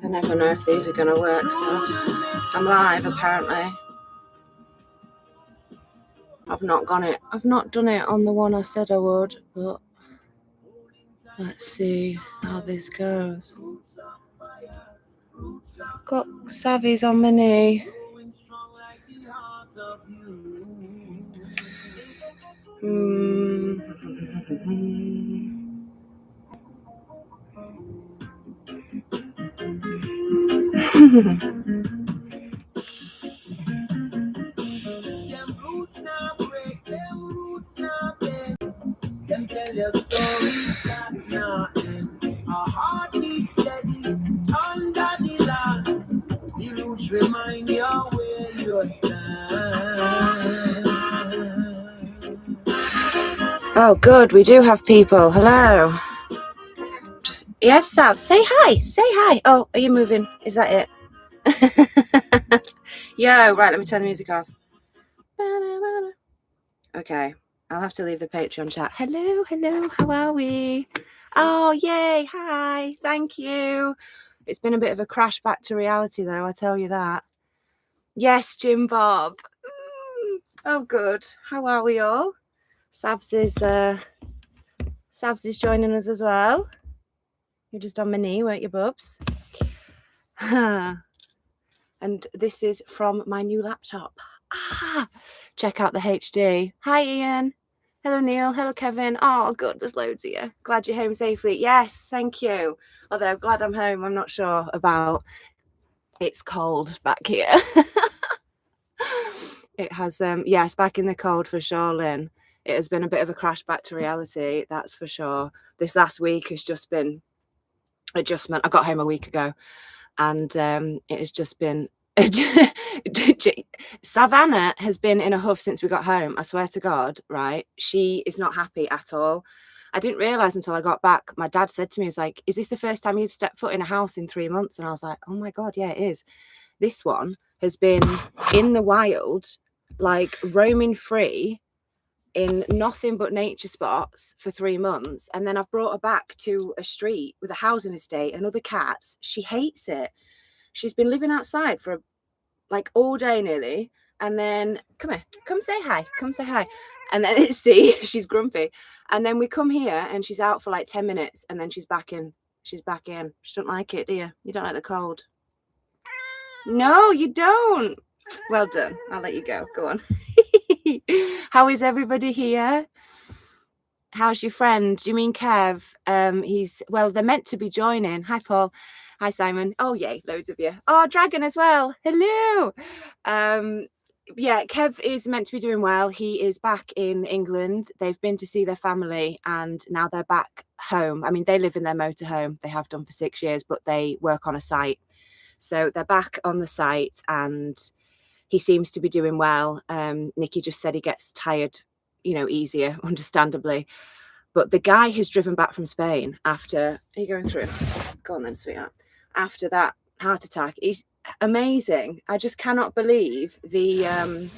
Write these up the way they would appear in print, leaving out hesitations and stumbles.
I never know if these are going to work, so I'm live apparently. I've not done it on the one I said I would, but let's see how this goes. Got Savvy's on my knee. Can tell your stories that nothing. Our heart beats steady under the land. The roots remind you where you stand. Oh, good. We do have people. Hello. Yes, Sav. Say hi. Say hi. Oh, are you moving? Is that it? Yo, right. Let me turn the music off. Okay. I'll have to leave the Patreon chat. Hello, how are we? Oh, yay, hi, thank you. It's been a bit of a crash back to reality, though, I tell you that. Yes, Jim Bob. Oh, good. How are we all? Savs is joining us as well. You're just on my knee, weren't you, bubs? And this is from my new laptop. Check out the HD. Hi, Ian. Hello, Neil. Hello, Kevin. Oh, good. There's loads of you. Glad you're home safely. Yes, thank you. Although, glad I'm home. I'm not sure about... It's cold back here. It has, yes, back in the cold for sure, Lynn. It has been a bit of a crash back to reality, that's for sure. This last week has just been adjustment. I got home a week ago, and it has just been... Savannah has been in a huff since we got home. I swear to God, right? She is not happy at all. I didn't realize until I got back. My dad said to me, he was like, is this the first time you've stepped foot in a house in 3 months? And I was like, oh my God, yeah, it is. This one has been in the wild, like roaming free in nothing but nature spots for 3 months. And then I've brought her back to a street with a housing estate and other cats. She hates it. She's been living outside for like all day nearly, and then come here, come say hi. And then it's she's grumpy, and then we come here and she's out for like 10 minutes, and then she's back in. She don't like it, do you? You don't like the cold? No, you don't. Well done. I'll let you go on. How is everybody here? How's your friend? Do you mean Kev? They're meant to be joining. Hi, Paul. Hi, Simon. Oh, yay, loads of you. Oh, Dragon as well. Hello. Yeah, Kev is meant to be doing well. He is back in England. They've been to see their family, and now they're back home. I mean, they live in their motorhome. They have done for 6 years, but they work on a site. So they're back on the site, and he seems to be doing well. Nikki just said he gets tired, easier, understandably. But the guy has driven back from Spain after... Are you going through? Go on then, sweetheart. After that heart attack. He's amazing. I just cannot believe the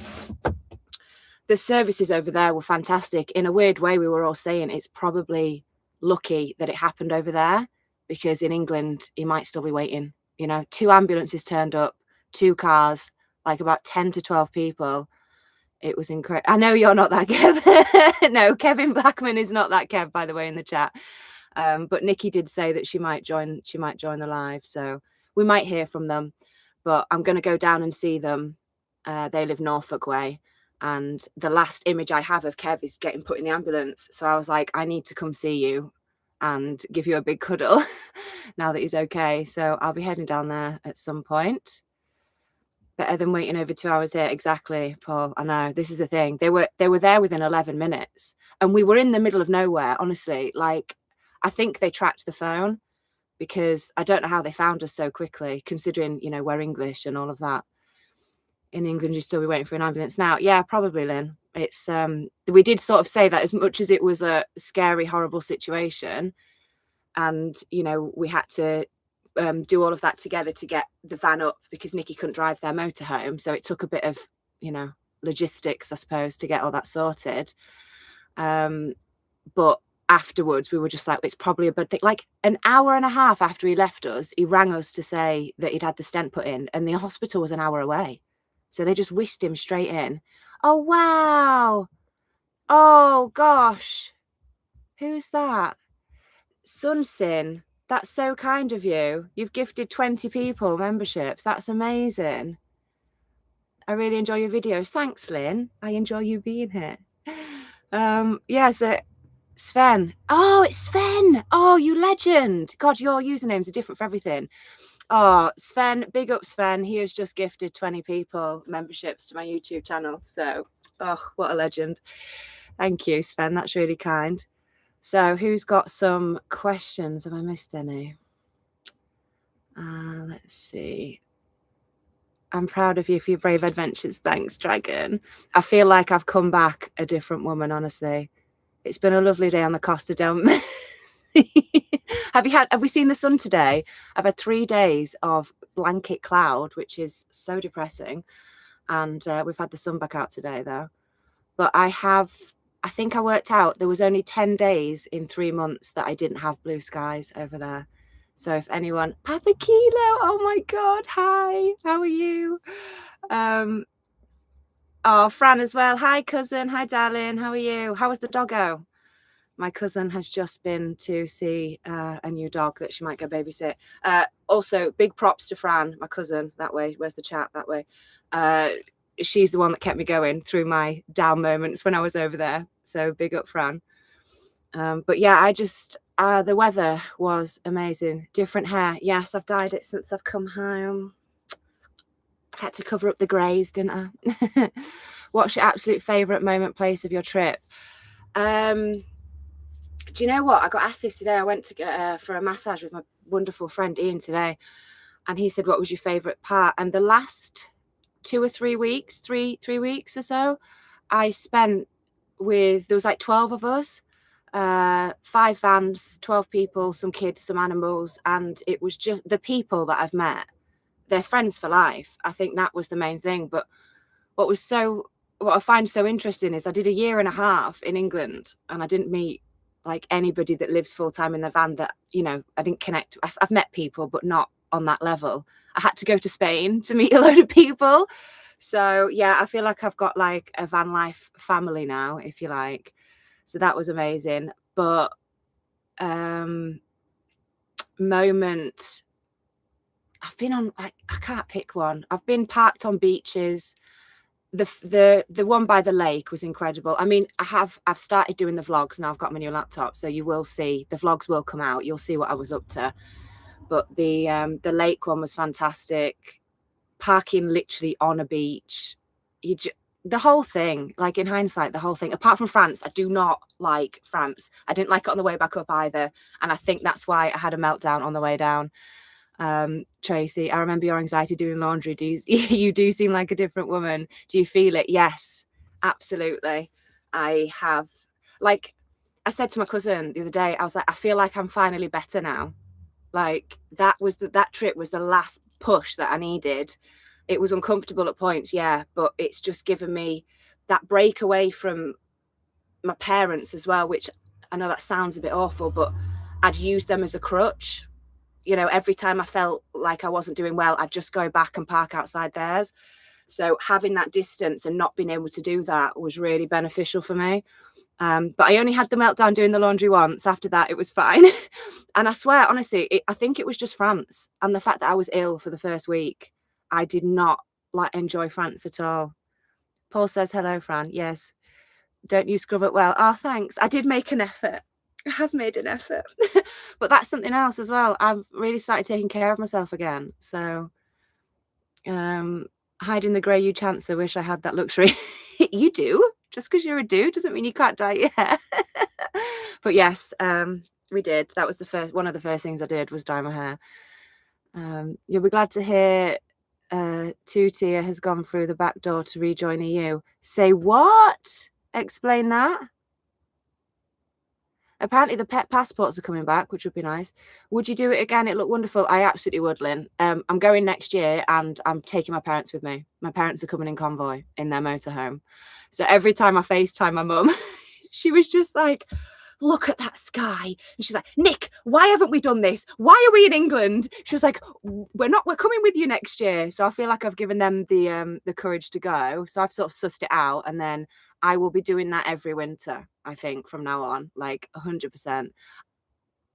services over there were fantastic. In a weird way, we were all saying it's probably lucky that it happened over there, because in England, he might still be waiting. 2 ambulances turned up, 2 cars, like about 10 to 12 people. It was incredible. I know you're not that Kev. No, Kevin Blackman is not that Kev, by the way, in the chat. But Nikki did say that she might join the live, so we might hear from them. But I'm going to go down and see them. They live Norfolk way, and the last image I have of Kev is getting put in the ambulance. So I was like, I need to come see you and give you a big cuddle now that he's okay. So I'll be heading down there at some point. Better than waiting over 2 hours here. Exactly, Paul. I know. This is the thing. They were there within 11 minutes, and we were in the middle of nowhere. Honestly, like, I think they tracked the phone, because I don't know how they found us so quickly, considering we're English and all of that. In England, you'd still be waiting for an ambulance now. Yeah, probably, Lynn. It's we did sort of say that, as much as it was a scary, horrible situation, and we had to do all of that together to get the van up, because Nikki couldn't drive their motorhome, so it took a bit of logistics, I suppose, to get all that sorted. But afterwards we were just like, it's probably a bad thing. Like an hour and a half after he left us, he rang us to say that he'd had the stent put in, and the hospital was an hour away, so they just whisked him straight in. Oh wow. Oh gosh, who's that? Sunsin, that's so kind of you. You've gifted 20 people memberships. That's amazing. I really enjoy your videos. Thanks, Lynn. I enjoy you being here. Yeah, so Sven. Oh, it's Sven. Oh, you legend. God, your usernames are different for everything. Oh, Sven, big up Sven. He has just gifted 20 people memberships to my YouTube channel. So, oh, what a legend. Thank you, Sven. That's really kind. So who's got some questions? Have I missed any? Let's see. I'm proud of you for your brave adventures. Thanks, Dragon. I feel like I've come back a different woman, honestly. It's been a lovely day on the Costa del Have we seen the sun today? I've had 3 days of blanket cloud, which is so depressing. And we've had the sun back out today, though. But I think I worked out there was only 10 days in 3 months that I didn't have blue skies over there. So if anyone, Papa Kilo, oh my God, hi, how are you? Oh, Fran as well. Hi, cousin. Hi, darling. How are you? How was the doggo? My cousin has just been to see a new dog that she might go babysit. Also, big props to Fran, my cousin, that way. Where's the chat? That way. She's the one that kept me going through my down moments when I was over there. So big up, Fran. But yeah, the weather was amazing. Different hair. Yes, I've dyed it since I've come home. Had to cover up the greys, didn't I? What's your absolute favourite moment, place of your trip? Do you know what? I got asked this today. I went to get for a massage with my wonderful friend Ian today. And he said, what was your favourite part? And the last 2 or 3 weeks, three weeks or so, I spent with, there was like 12 of us, 5 vans, 12 people, some kids, some animals. And it was just the people that I've met. They're friends for life. I think that was the main thing. But what I find so interesting is I did a year and a half in England and I didn't meet like anybody that lives full time in the van that, you know, I didn't connect. I've met people, but not on that level. I had to go to Spain to meet a load of people. So yeah, I feel like I've got like a van life family now, if you like. So that was amazing. But moment, I've been on, I can't pick one. I've been parked on beaches. The one by the lake was incredible. I mean, I've started doing the vlogs now. I've got my new laptop, so you will see the vlogs will come out. You'll see what I was up to. But the lake one was fantastic. Parking literally on a beach. The whole thing, like in hindsight, the whole thing. Apart from France, I do not like France. I didn't like it on the way back up either, and I think that's why I had a meltdown on the way down. Tracy, I remember your anxiety doing laundry. You do seem like a different woman. Do you feel it? Yes, absolutely. I have, like I said to my cousin the other day, I was like, I feel like I'm finally better now. Like that trip was the last push that I needed. It was uncomfortable at points, yeah, but it's just given me that break away from my parents as well, which I know that sounds a bit awful, but I'd use them as a crutch. You know, every time I felt like I wasn't doing well, I'd just go back and park outside theirs. So having that distance and not being able to do that was really beneficial for me. But I only had the meltdown doing the laundry once. After that, it was fine. And I swear, honestly, I think it was just France. And the fact that I was ill for the first week, I did not enjoy France at all. Paul says, hello, Fran. Yes. Don't you scrub it well? Oh, thanks. I did make an effort. I have made an effort. But that's something else as well. I've really started taking care of myself again. So hiding the grey, you chancer, wish I had that luxury. You do. Just because you're a dude doesn't mean you can't dye your hair. But yes, we did. That was one of the first things I did was dye my hair. You'll be glad to hear Tutia has gone through the back door to rejoin EU. Say what? Explain that. Apparently the pet passports are coming back, which would be nice. Would you do it again? It looked wonderful. I absolutely would, Lynn. I'm going next year and I'm taking my parents with me. My parents are coming in convoy in their motorhome. So every time I FaceTime my mum, she was just like, look at that sky. And she's like, Nick, why haven't we done this? Why are we in England? She was like, we're coming with you next year. So I feel like I've given them the courage to go. So I've sort of sussed it out, and then I will be doing that every winter, I think, from now on, like 100%.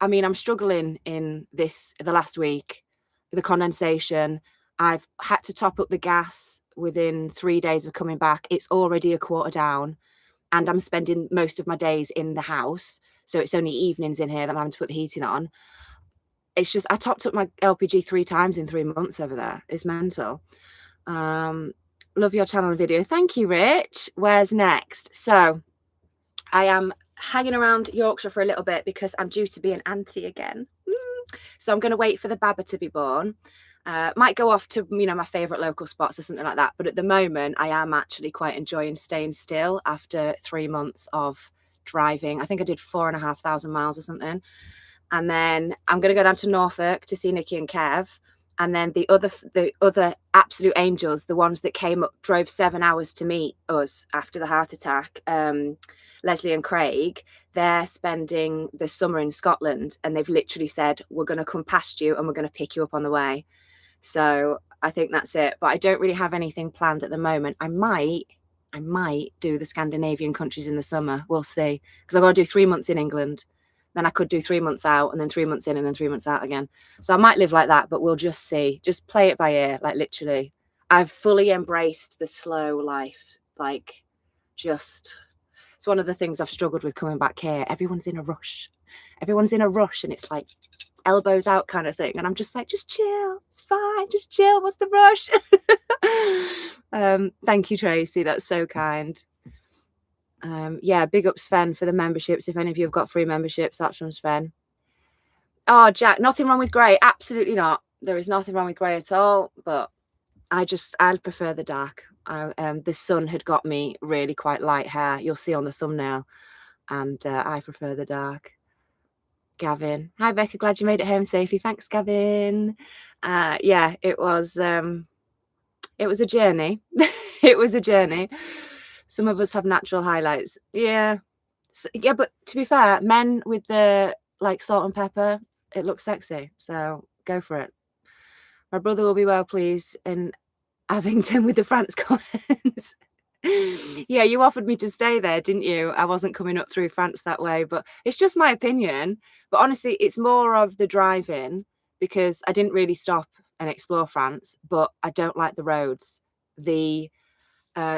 I mean, I'm struggling in the last week, the condensation. I've had to top up the gas within 3 days of coming back. It's already a quarter down, and I'm spending most of my days in the house. So it's only evenings in here that I'm having to put the heating on. It's just, I topped up my LPG 3 times in 3 months over there. It's mental. Love your channel and video. Thank you, Rich. Where's next? So I am hanging around Yorkshire for a little bit because I'm due to be an auntie again. So I'm going to wait for the Baba to be born. Might go off to, my favourite local spots or something like that. But at the moment, I am actually quite enjoying staying still after 3 months of driving. I think I did 4,500 miles or something. And then I'm going to go down to Norfolk to see Nikki and Kev. And then the other absolute angels, the ones that came up, drove 7 hours to meet us after the heart attack, Leslie and Craig, they're spending the summer in Scotland, and they've literally said, we're going to come past you and we're going to pick you up on the way. So I think that's it. But I don't really have anything planned at the moment. I might do the Scandinavian countries in the summer. We'll see. Because I've got to do 3 months in England. Then I could do 3 months out, and then 3 months in, and then 3 months out again. So I might live like that, but we'll just see. Just play it by ear, like literally. I've fully embraced the slow life. Like, just, it's one of the things I've struggled with coming back here. Everyone's in a rush. Everyone's in a rush, and it's like elbows out kind of thing. And I'm just like, just chill. It's fine. Just chill. What's the rush? Thank you, Tracy. That's so kind. Yeah, big up Sven for the memberships. If any of you have got free memberships, that's from Sven. Oh, Jack, nothing wrong with grey. Absolutely not. There is nothing wrong with grey at all. But I prefer the dark. The sun had got me really quite light hair. You'll see on the thumbnail. And I prefer the dark. Gavin. Hi, Becca. Glad you made it home safely. Thanks, Gavin. Yeah, it was a journey. It was a journey. Some of us have natural highlights. Yeah. So, yeah, but to be fair, men with the like salt and pepper, it looks sexy. So go for it. My brother will be well pleased in Avington with the France comments. Yeah, you offered me to stay there, didn't you? I wasn't coming up through France that way, but it's just my opinion. But honestly, it's more of the driving, because I didn't really stop and explore France, but I don't like the roads. The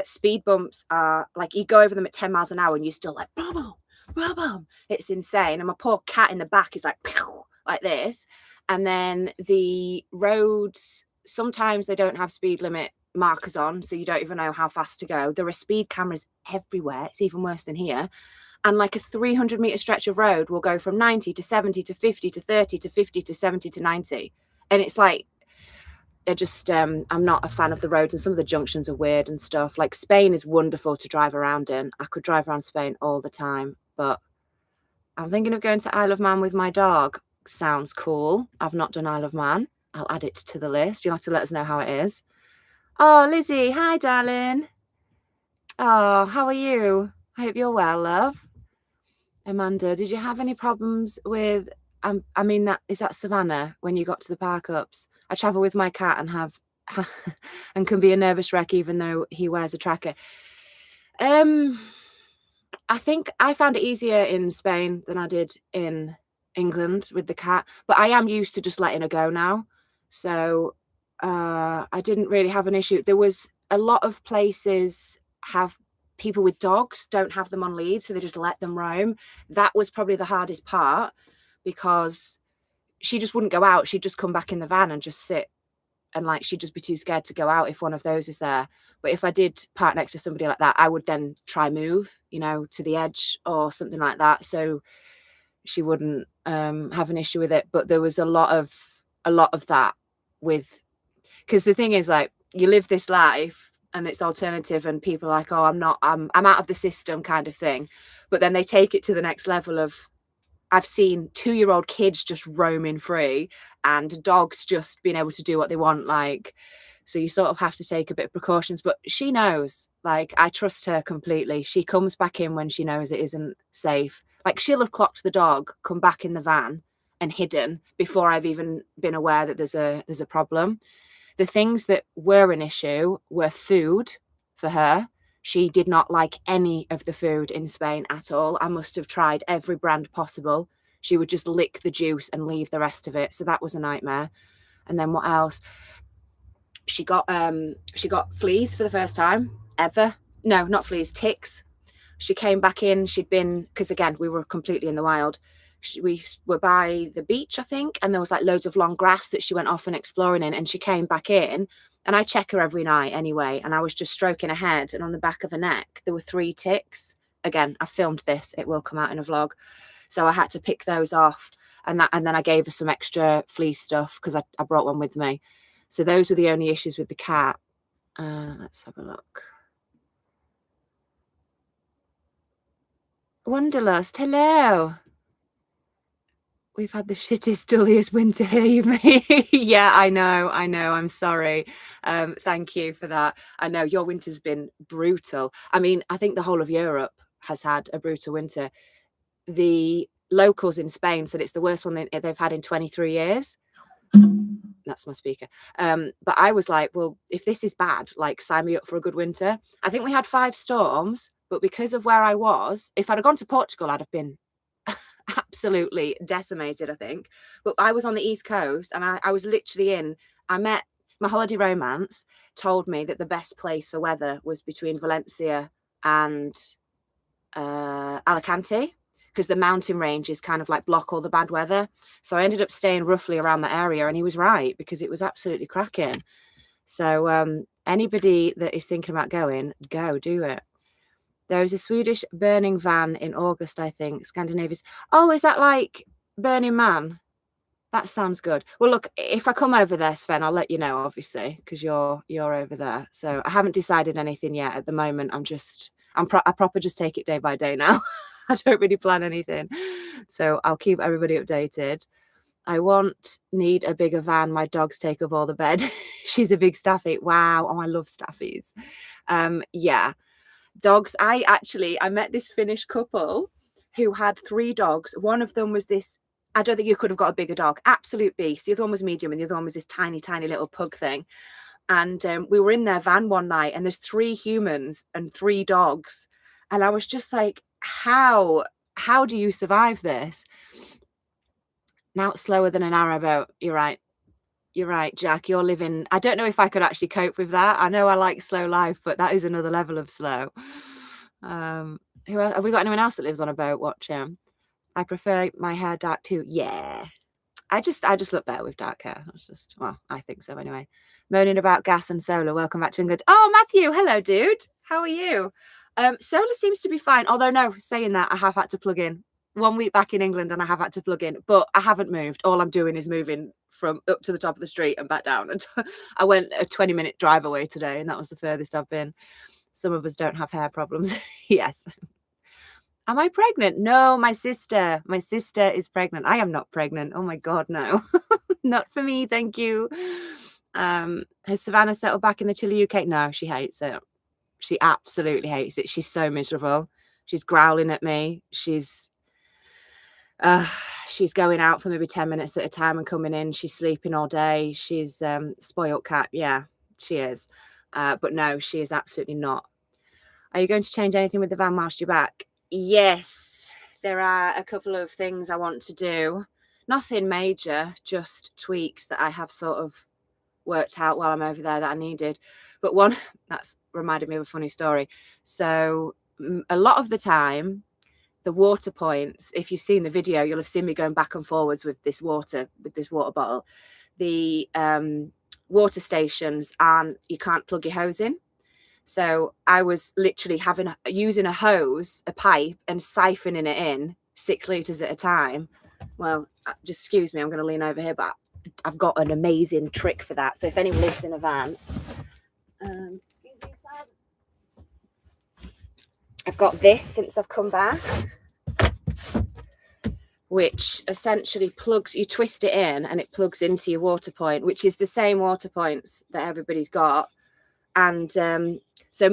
speed bumps are like, you go over them at 10 miles an hour and you're still like, boom, boom, boom, boom. It's insane. And my poor cat in the back is like, pew, like this. And then the roads, sometimes they don't have speed limit markers on, so you don't even know how fast to go. There are speed cameras everywhere. It's even worse than here. And like a 300-meter stretch of road will go from 90 to 70 to 50 to 30 to 50 to 70 to 90. And it's like, they're just, I'm not a fan of the roads, and some of the junctions are weird and stuff. Like, Spain is wonderful to drive around in. I could drive around Spain all the time, but I'm thinking of going to Isle of Man with my dog. Sounds cool. I've not done Isle of Man. I'll add it to the list. You'll have to let us know how it is. Oh, Lizzie. Hi, darling. Oh, how are you? I hope you're well, love. Amanda, did you have any problems with, I mean, is that Savannah when you got to the park ups? I travel with my cat and have and can be a nervous wreck even though he wears a tracker. I think I found it easier in Spain than I did in England with the cat, but I am used to just letting her go now. So I didn't really have an issue. There was a lot of places have people with dogs, don't have them on lead, so they just let them roam. That was probably the hardest part, because she just wouldn't go out. She'd just come back in the van and just sit, and like, she'd just be too scared to go out if one of those is there. But if I did park next to somebody like that, I would then try move, to the edge or something like that, so she wouldn't have an issue with it. But there was a lot of that with, because the thing is, like, you live this life and it's alternative, and people are like, oh, I'm out of the system kind of thing. But then they take it to the next level of, I've seen 2-year-old kids just roaming free and dogs just being able to do what they want. Like, so you sort of have to take a bit of precautions, but she knows, like, I trust her completely. She comes back in when she knows it isn't safe. Like, she'll have clocked the dog, come back in the van and hidden before I've even been aware that there's a problem. The things that were an issue were food for her. She did not like any of the food in Spain at all. I must have tried every brand possible. She would just lick the juice and leave the rest of it. So that was a nightmare. And then what else? She got fleas for the first time ever. No, not fleas, ticks. She came back in. She'd been, because again, we were completely in the wild. We were by the beach, I think, and there was like loads of long grass that she went off and exploring in, and she came back in, and I check her every night anyway, and I was just stroking her head, and on the back of her neck there were 3 ticks. Again, I filmed this, it will come out in a vlog. So I had to pick those off, and then I gave her some extra flea stuff because I brought one with me. So those were the only issues with the cat. Let's have a look. Wanderlust, hello. We've had the shittest, dulliest winter here, me. Yeah, I know, I'm sorry. Thank you for that. I know your winter's been brutal. I mean, I think the whole of Europe has had a brutal winter. The locals in Spain said it's the worst one they've had in 23 years. That's my speaker. But I was like, well, if this is bad, like, sign me up for a good winter. I think we had 5 storms, but because of where I was, if I'd have gone to Portugal, I'd have been absolutely decimated, I think. But I was on the East Coast, and I was literally I met my holiday romance told me that the best place for weather was between Valencia and Alicante, because the mountain ranges kind of like block all the bad weather. So I ended up staying roughly around that area, and he was right, because it was absolutely cracking. So anybody that is thinking about going, go do it. There is a Swedish burning van in August, I think. Scandinavia's. Oh, is that like Burning Man? That sounds good. Well, look, if I come over there, Sven, I'll let you know, obviously, because you're over there. So I haven't decided anything yet. At the moment, I proper just take it day by day now. I don't really plan anything. So I'll keep everybody updated. I need a bigger van. My dogs take up all the bed. She's a big staffy. Wow. Oh, I love staffies. Yeah. Dogs. I met this Finnish couple who had 3 dogs. One of them was this, I don't think you could have got a bigger dog, absolute beast. The other one was medium, and the other one was this tiny little pug thing. And we were in their van one night, and there's 3 humans and 3 dogs, and I was just like, how do you survive this? Now it's slower than an arrowboat. You're right, Jack. You're living. I don't know if I could actually cope with that. I know I like slow life, but that is another level of slow. Who else? Have we got anyone else that lives on a boat watching? I prefer my hair dark too. Yeah, I just look better with dark hair. It's just, well, I think so anyway. Moaning about gas and solar. Welcome back to England. Oh, Matthew, hello, dude. How are you? Solar seems to be fine. Although, no, saying that, I have had to plug in. 1 week back in England, and I have had to plug in, but I haven't moved. All I'm doing is moving from up to the top of the street and back down. And I went a 20-minute drive away today, and that was the furthest I've been. Some of us don't have hair problems. Yes. Am I pregnant? No, my sister is pregnant. I am not pregnant. Oh my God, no. Not for me, thank you. Has Savannah settled back in the chilly UK? No, she hates it. She absolutely hates it. She's so miserable. She's growling at me. She's going out for maybe 10 minutes at a time and coming in. She's sleeping all day. She's spoiled cat. Yeah, she is. But no, she is absolutely not. Are you going to change anything with the van whilst you're back? Yes, there are a couple of things I want to do. Nothing major, just tweaks that I have sort of worked out while I'm over there that I needed. But one that's reminded me of a funny story. So a lot of the time, the water points, if you've seen the video, you'll have seen me going back and forwards with this water bottle. The water stations you can't plug your hose in. So I was literally using a hose, a pipe, and siphoning it in 6 litres at a time. Well, just excuse me, I'm going to lean over here, but I've got an amazing trick for that. So if anyone lives in a van, excuse me, Sam. I've got this since I've come back, which essentially you twist it in, and it plugs into your water point, which is the same water points that everybody's got. And so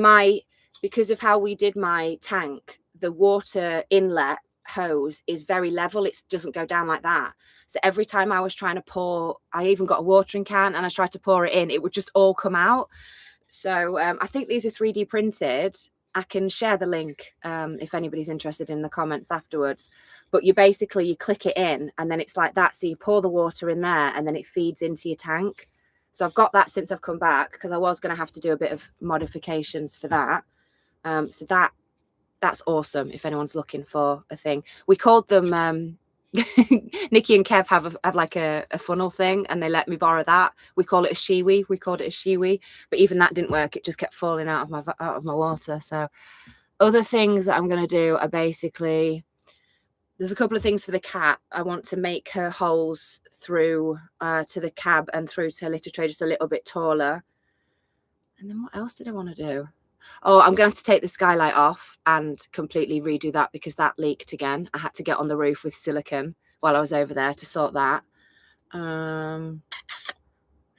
because of how we did my tank, the water inlet hose is very level. It doesn't go down like that. So every time I was trying to pour, I even got a watering can and I tried to pour it in, it would just all come out. So I think these are 3D printed. I can share the link if anybody's interested in the comments afterwards. But you click it in and then it's like that. So you pour the water in there and then it feeds into your tank. So I've got that since I've come back because I was going to have to do a bit of modifications for that. So that's awesome if anyone's looking for a thing. We called them Nikki and Kev have like a funnel thing and they let me borrow that. We call it a shiwi. We called it a shiwi, but even that didn't work. It just kept falling out of my water. So other things that I'm going to do are basically, there's a couple of things for the cat. I want to make her holes through to the cab and through to her litter tray just a little bit taller. And then what else did I want to do? Oh, I'm going to have to take the skylight off and completely redo that because that leaked again. I had to get on the roof with silicone while I was over there to sort that. I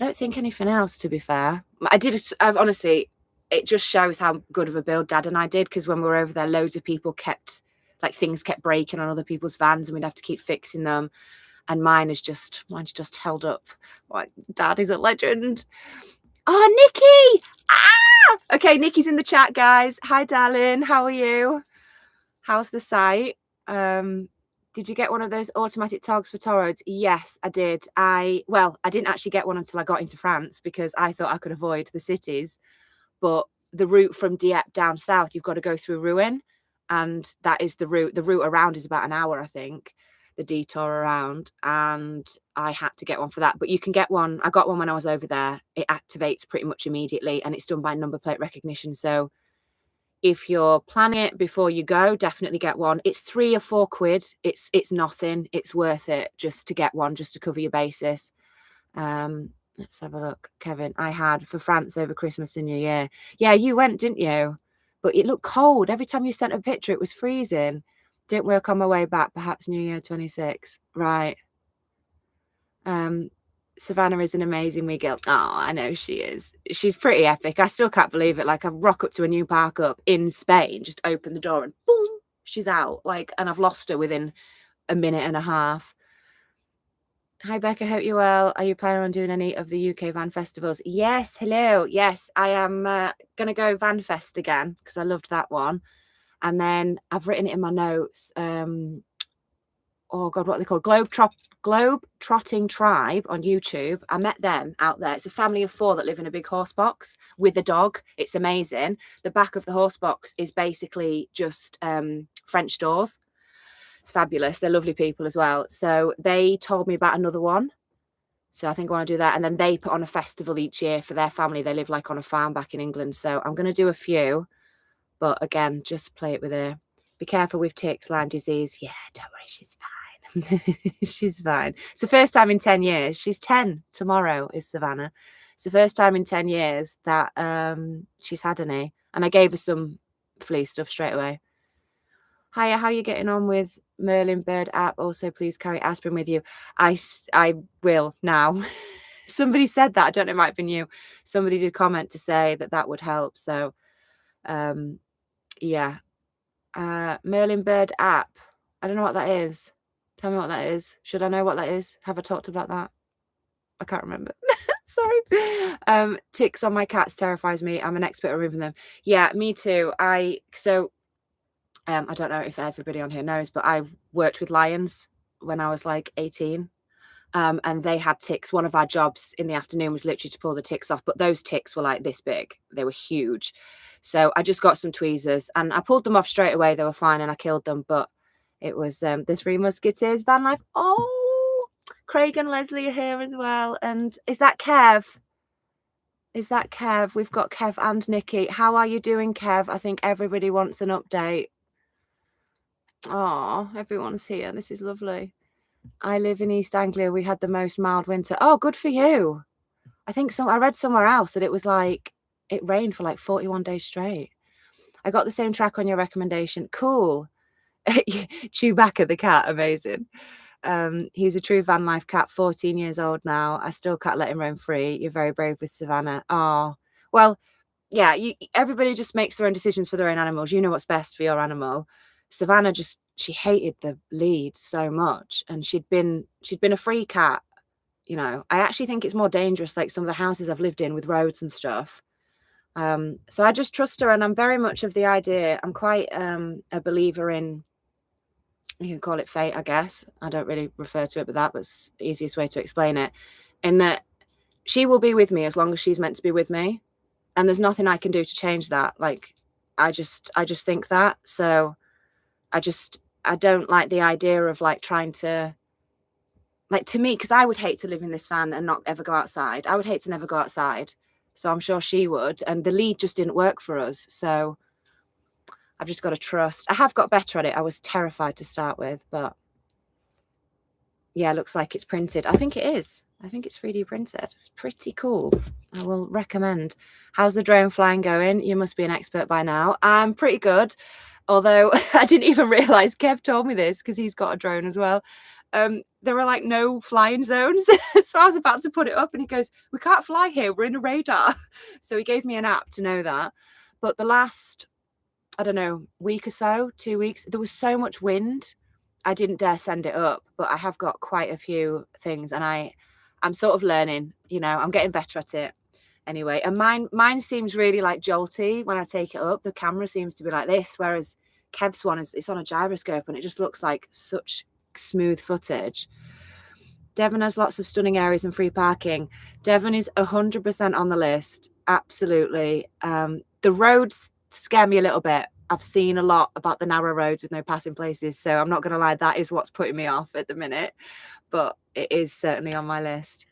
don't think anything else, to be fair. I've honestly, it just shows how good of a build Dad and I did, because when we were over there, loads of people things kept breaking on other people's vans and we'd have to keep fixing them. And mine's just held up. Like, Dad is a legend. Oh, Nikki! Ah! Okay, Nikki's in the chat, guys. Hi, darling. How are you? How's the site? Did you get one of those automatic togs for tow roads? Yes, I did. I didn't actually get one until I got into France because I thought I could avoid the cities. But the route from Dieppe down south, you've got to go through Rouen. And that is the route. The route around is about an hour, I think, the detour around. And I had to get one for that. But you can get one. I got one when I was over there. It activates pretty much immediately and it's done by number plate recognition. So if you're planning it before you go, definitely get one. It's £3 or £4. It's nothing. It's worth it just to get one, just to cover your basis. Let's have a look. Kevin, I had for France over Christmas and New Year. Yeah, you went, didn't you? But it looked cold. Every time you sent a picture, it was freezing. Didn't work on my way back. Perhaps New Year 26. Right. Savannah is an amazing wee girl. Oh, I know she is. She's pretty epic. I still can't believe it. Like, I rock up to a new park up in Spain, just open the door and boom, she's out. Like, and I've lost her within a minute and a half. Hi, Becca. Hope you're well. Are you planning on doing any of the UK van festivals? Yes. Hello. Yes, I am going to go Van Fest again because I loved that one. And then I've written it in my notes. Oh God, what are they called? Globe Trotting Tribe on YouTube. I met them out there. It's a family of 4 that live in a big horse box with a dog. It's amazing. The back of the horse box is basically just French doors. It's fabulous. They're lovely people as well. So they told me about another one. So I think I want to do that. And then they put on a festival each year for their family. They live like on a farm back in England. So I'm going to do a few. But again, just play it with her. Be careful with ticks, Lyme disease. Yeah, don't worry. She's fine. She's fine. It's the first time in 10 years. She's 10 tomorrow, is Savannah. It's the first time in 10 years that she's had any. And I gave her some flea stuff straight away. Hiya, how are you getting on with Merlin Bird app? Also, please carry aspirin with you. I will now. Somebody said that. I don't know, it might have been you. Somebody did comment to say that would help. So, yeah. Merlin Bird app. I don't know what that is. Tell me what that is. Should I know what that is? Have I talked about that? I can't remember. Sorry. Ticks on my cats terrifies me. I'm an expert at removing them. Yeah, me too. I don't know if everybody on here knows, but I worked with lions when I was like 18. And they had ticks. One of our jobs in the afternoon was literally to pull the ticks off, but those ticks were like this big. They were huge. So I just got some tweezers and I pulled them off straight away. They were fine and I killed them, but it was the Three Musketeers van life. Oh, Craig and Leslie are here as well. And is that Kev? Is that Kev? We've got Kev and Nikki. How are you doing, Kev? I think everybody wants an update. Oh, everyone's here. This is lovely. I live in East Anglia. We had the most mild winter. Oh, good for you. I think I read somewhere else that it was like, it rained for like 41 days straight. I got the same track on your recommendation. Cool. Chewbacca the cat. Amazing. He's a true van life cat, 14 years old now. I still can't let him roam free. You're very brave with Savannah. Oh, well, yeah, everybody just makes their own decisions for their own animals. You know what's best for your animal. Savannah she hated the lead so much, and she'd been a free cat. You know, I actually think it's more dangerous, like some of the houses I've lived in with roads and stuff. So I just trust her, and I'm very much of the idea. I'm quite a believer in, you can call it fate, I guess. I don't really refer to it, but that's the easiest way to explain it. In that she will be with me as long as she's meant to be with me, and there's nothing I can do to change that. Like, I just think that. So I don't like the idea of like trying to, like, to me, because I would hate to live in this van and not ever go outside. I would hate to never go outside. So I'm sure she would. And the lead just didn't work for us. So I've just got to trust. I have got better at it. I was terrified to start with, but yeah, it looks like it's printed. I think it is. I think it's 3D printed. It's pretty cool. I will recommend. How's the drone flying going? You must be an expert by now. I'm pretty good. Although I didn't even realize Kev told me this because he's got a drone as well. There are like no flying zones. So I was about to put it up and he goes, we can't fly here. We're in a radar. So he gave me an app to know that. But the last, I don't know, week or so, 2 weeks, there was so much wind. I didn't dare send it up, but I have got quite a few things and I'm sort of learning, you know, I'm getting better at it anyway. And mine seems really like jolty when I take it up. The camera seems to be like this, whereas Kev's one it's on a gyroscope and it just looks like such smooth footage. Devon has lots of stunning areas and free parking. Devon is 100% on the list. Absolutely. The roads scare me a little bit. I've seen a lot about the narrow roads with no passing places. So I'm not going to lie, that is what's putting me off at the minute. But it is certainly on my list.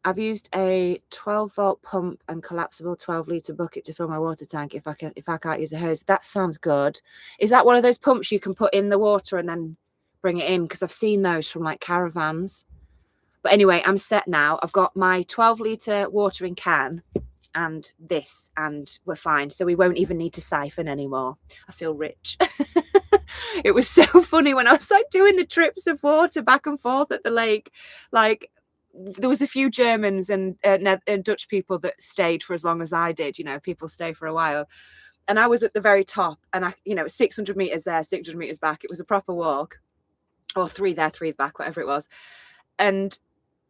I've used a 12-volt pump and collapsible 12-litre bucket to fill my water tank if I can't use a hose. That sounds good. Is that one of those pumps you can put in the water and then bring it in? Because I've seen those from like caravans. But anyway, I'm set now. I've got my 12-litre watering can and this, and we're fine. So we won't even need to siphon anymore. I feel rich. It was so funny when I was like doing the trips of water back and forth at the lake. Like, there was a few Germans and Dutch people that stayed for as long as I did. You know, people stay for a while. And I was at the very top, and I, you know, 600 meters there, 600 meters back. It was a proper walk, or 3 there, 3 back, whatever it was. And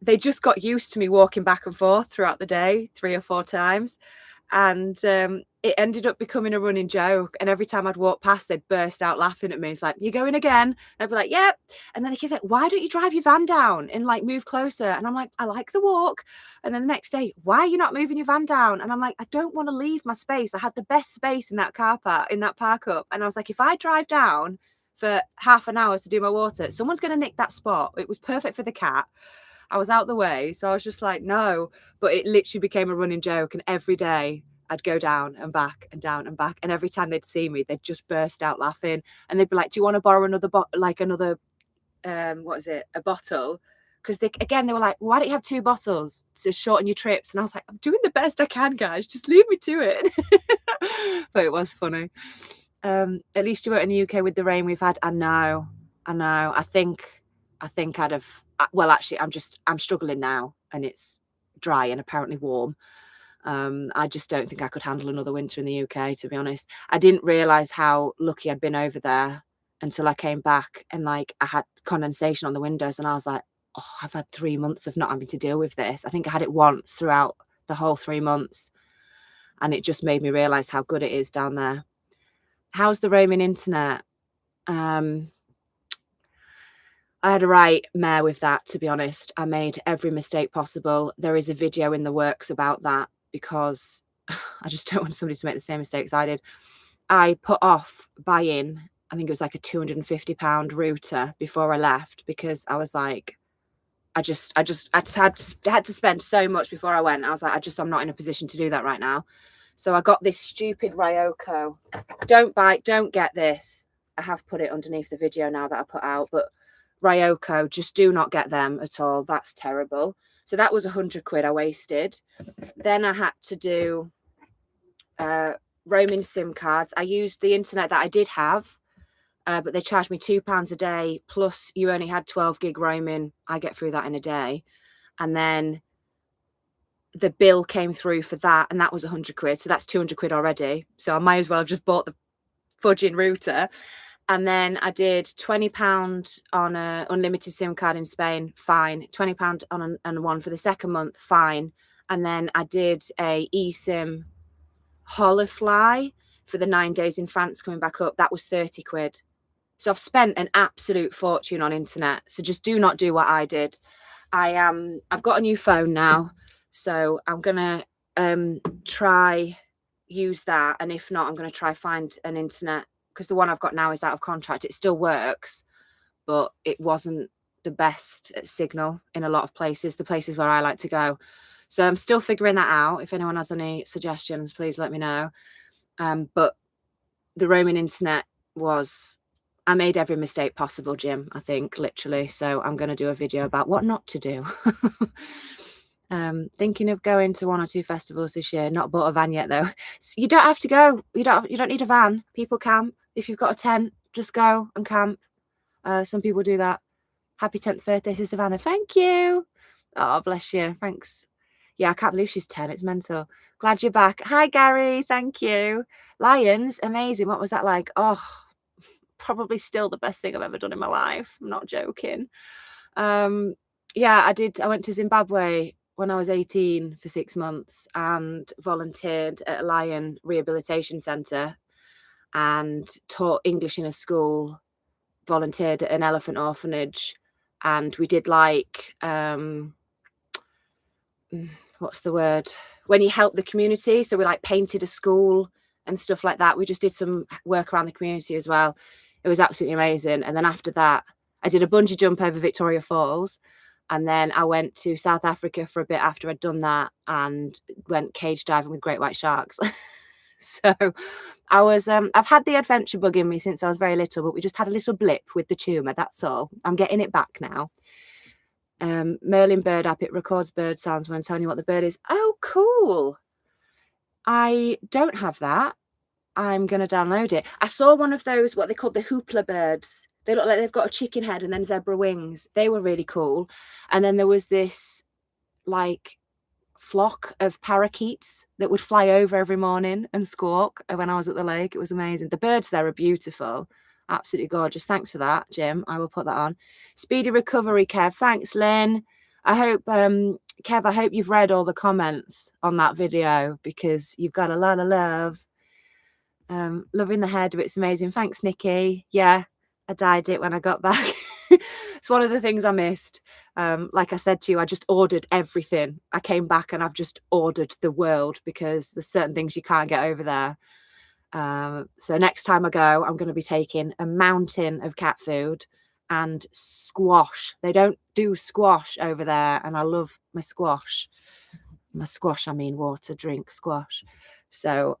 they just got used to me walking back and forth throughout the day 3 or 4 times. And it ended up becoming a running joke. And every time I'd walk past, they'd burst out laughing at me. It's like, you going again? And I'd be like, yep. And then the kid's like, why don't you drive your van down and like move closer? And I'm like, I like the walk. And then the next day, why are you not moving your van down? And I'm like, I don't want to leave my space. I had the best space in that car park, in that park up. And I was like, if I drive down for half an hour to do my water, someone's going to nick that spot. It was perfect for the cat. I was out the way. So I was just like, no. But it literally became a running joke. And every day I'd go down and back and down and back. And every time they'd see me, they'd just burst out laughing. And they'd be like, do you want to borrow another a bottle? Because they were like, why don't you have 2 bottles to shorten your trips? And I was like, I'm doing the best I can, guys. Just leave me to it. But it was funny. At least you weren't in the UK with the rain we've had. I know. I think I'd have, well, actually, I'm struggling now, and it's dry and apparently warm. I just don't think I could handle another winter in the UK, to be honest. I didn't realise how lucky I'd been over there until I came back, and like I had condensation on the windows, and I was like, oh, I've had 3 months of not having to deal with this. I think I had it once throughout the whole 3 months, and it just made me realise how good it is down there. How's the roaming internet? I had a right mare with that, to be honest. I made every mistake possible. There is a video in the works about that because I just don't want somebody to make the same mistakes I did. I put off buying, I think it was like a £250 router before I left, because I was like, I had to spend so much before I went. I was like, I'm not in a position to do that right now. So I got this stupid Ryoko. Don't get this. I have put it underneath the video now that I put out, but Ryoko, just do not get them at all. That's terrible. So that was 100 quid I wasted. Then I had to do roaming SIM cards. I used the internet that I did have, but they charged me £2 a day, plus you only had 12 gig roaming. I get through that in a day. And then the bill came through for that, and that was 100 quid. So that's 200 quid already. So I might as well have just bought the fudging router. And then I did £20 on a unlimited SIM card in Spain, fine. £20 on one for the second month, fine. And then I did a eSIM Holofly for the 9 days in France coming back up. That was 30 quid. So I've spent an absolute fortune on internet. So just do not do what I did. I've got a new phone now, so I'm gonna try use that, and if not, I'm gonna try find an internet, because the one I've got now is out of contract. It still works, but it wasn't the best signal in a lot of places, the places where I like to go. So I'm still figuring that out. If anyone has any suggestions, please let me know. But the roaming internet was, I made every mistake possible, Jim, I think, literally. So I'm going to do a video about what not to do. Thinking of going to 1 or 2 festivals this year. Not bought a van yet, though. So you don't have to go. You don't need a van. People camp. If you've got a tent, just go and camp. Some people do that. Happy 10th birthday to Savannah. Thank you. Oh, bless you. Thanks. Yeah, I can't believe she's 10. It's mental. Glad you're back. Hi, Gary. Thank you. Lions, amazing. What was that like? Oh, probably still the best thing I've ever done in my life. I'm not joking. Yeah, I went to Zimbabwe when I was 18 for 6 months and volunteered at a lion rehabilitation centre and taught English in a school, volunteered at an elephant orphanage, and we did like what's the word, when you help the community, so we like painted a school and stuff like that. We just did some work around the community as well. It was absolutely amazing. And then after that, I did a bungee jump over Victoria Falls, and then I went to South Africa for a bit after I'd done that and went cage diving with great white sharks. So I was I've had the adventure bug in me since I was very little, but we just had a little blip with the tumor, that's all. I'm getting it back now. Merlin bird app, it records bird sounds when telling you what the bird is. Oh, cool. I don't have that. I'm going to download it. I saw one of those, what they called the hoopla birds. They look like they've got a chicken head and then zebra wings. They were really cool. And then there was this like flock of parakeets that would fly over every morning and squawk when I was at the lake. It was amazing. The birds there are beautiful. Absolutely gorgeous. Thanks for that, Jim. I will put that on. Speedy recovery, Kev. Thanks, Lynn. I hope, Kev, I hope you've read all the comments on that video, because you've got a lot of love. Loving the hairdo, it's amazing. Thanks, Nikki. Yeah, I dyed it when I got back. It's one of the things I missed. Like I said to you, I just ordered everything. I came back and I've just ordered the world, because there's certain things you can't get over there. So next time I go, I'm going to be taking a mountain of cat food and squash. They don't do squash over there, and I love my squash. My squash, I mean water, drink, squash. So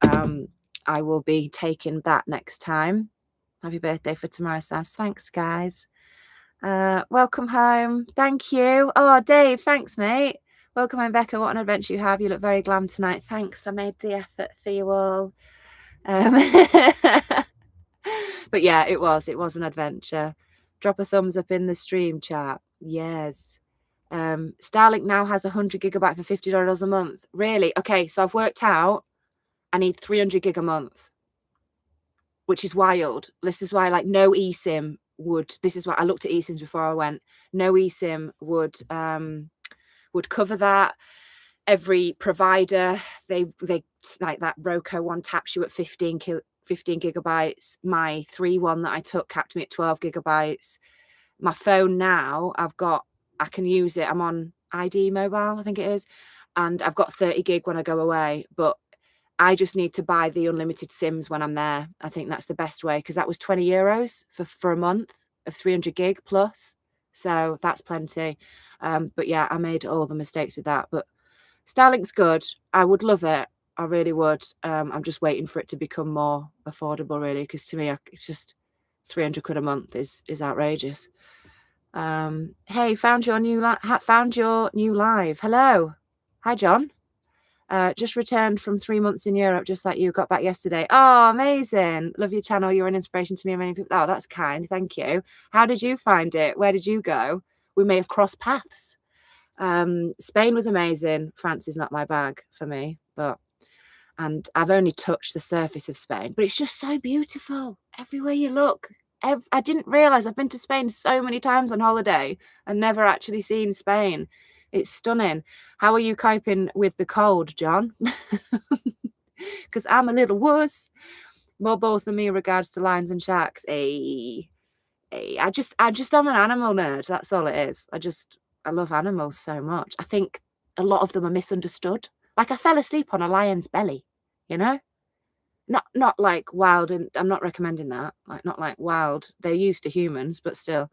I will be taking that next time. Happy birthday for tomorrow, Sam. Thanks, guys. Welcome home. Thank you. Oh, Dave, thanks, mate. Welcome home, Becca. What an adventure you have. You look very glam tonight. Thanks. I made the effort for you all. But yeah, it was an adventure. Drop a thumbs up in the stream chat. Yes. Starlink now has 100 gigabyte for $50 a month. Really? Okay, so I've worked out I need 300 gig a month, which is wild. This is why, like, no eSIM would, this is why I looked at eSIMs before I went. No eSIM would cover that. Every provider, they like that Roku one taps you at 15 gigabytes. My 3 one that I took capped me at 12 gigabytes. My phone now, I can use it. I'm on ID mobile, I think it is, and I've got 30 gig when I go away, but I just need to buy the unlimited SIMs when I'm there. I think that's the best way, because that was €20 for a month of 300 gig plus. So that's plenty. But yeah, I made all the mistakes with that. But Starlink's good. I would love it. I really would. I'm just waiting for it to become more affordable, really, because to me, it's just 300 quid a month is outrageous. Hey, found your new live. Hello. Hi, John. Just returned from 3 months in Europe, just like you. Got back yesterday. Oh, amazing. Love your channel. You're an inspiration to me and many people. Oh, that's kind. Thank you. How did you find it? Where did you go? We may have crossed paths. Spain was amazing. France is not my bag for me, and I've only touched the surface of Spain, but it's just so beautiful everywhere you look. I didn't realize I've been to Spain so many times on holiday and never actually seen Spain. It's stunning. How are you coping with the cold, John? Because I'm a little wuss. More balls than me in regards to lions and sharks. I just am an animal nerd. That's all it is. I love animals so much. I think a lot of them are misunderstood. Like I fell asleep on a lion's belly, you know? Not like wild, and I'm not recommending that. Like not like wild. They're used to humans, but still.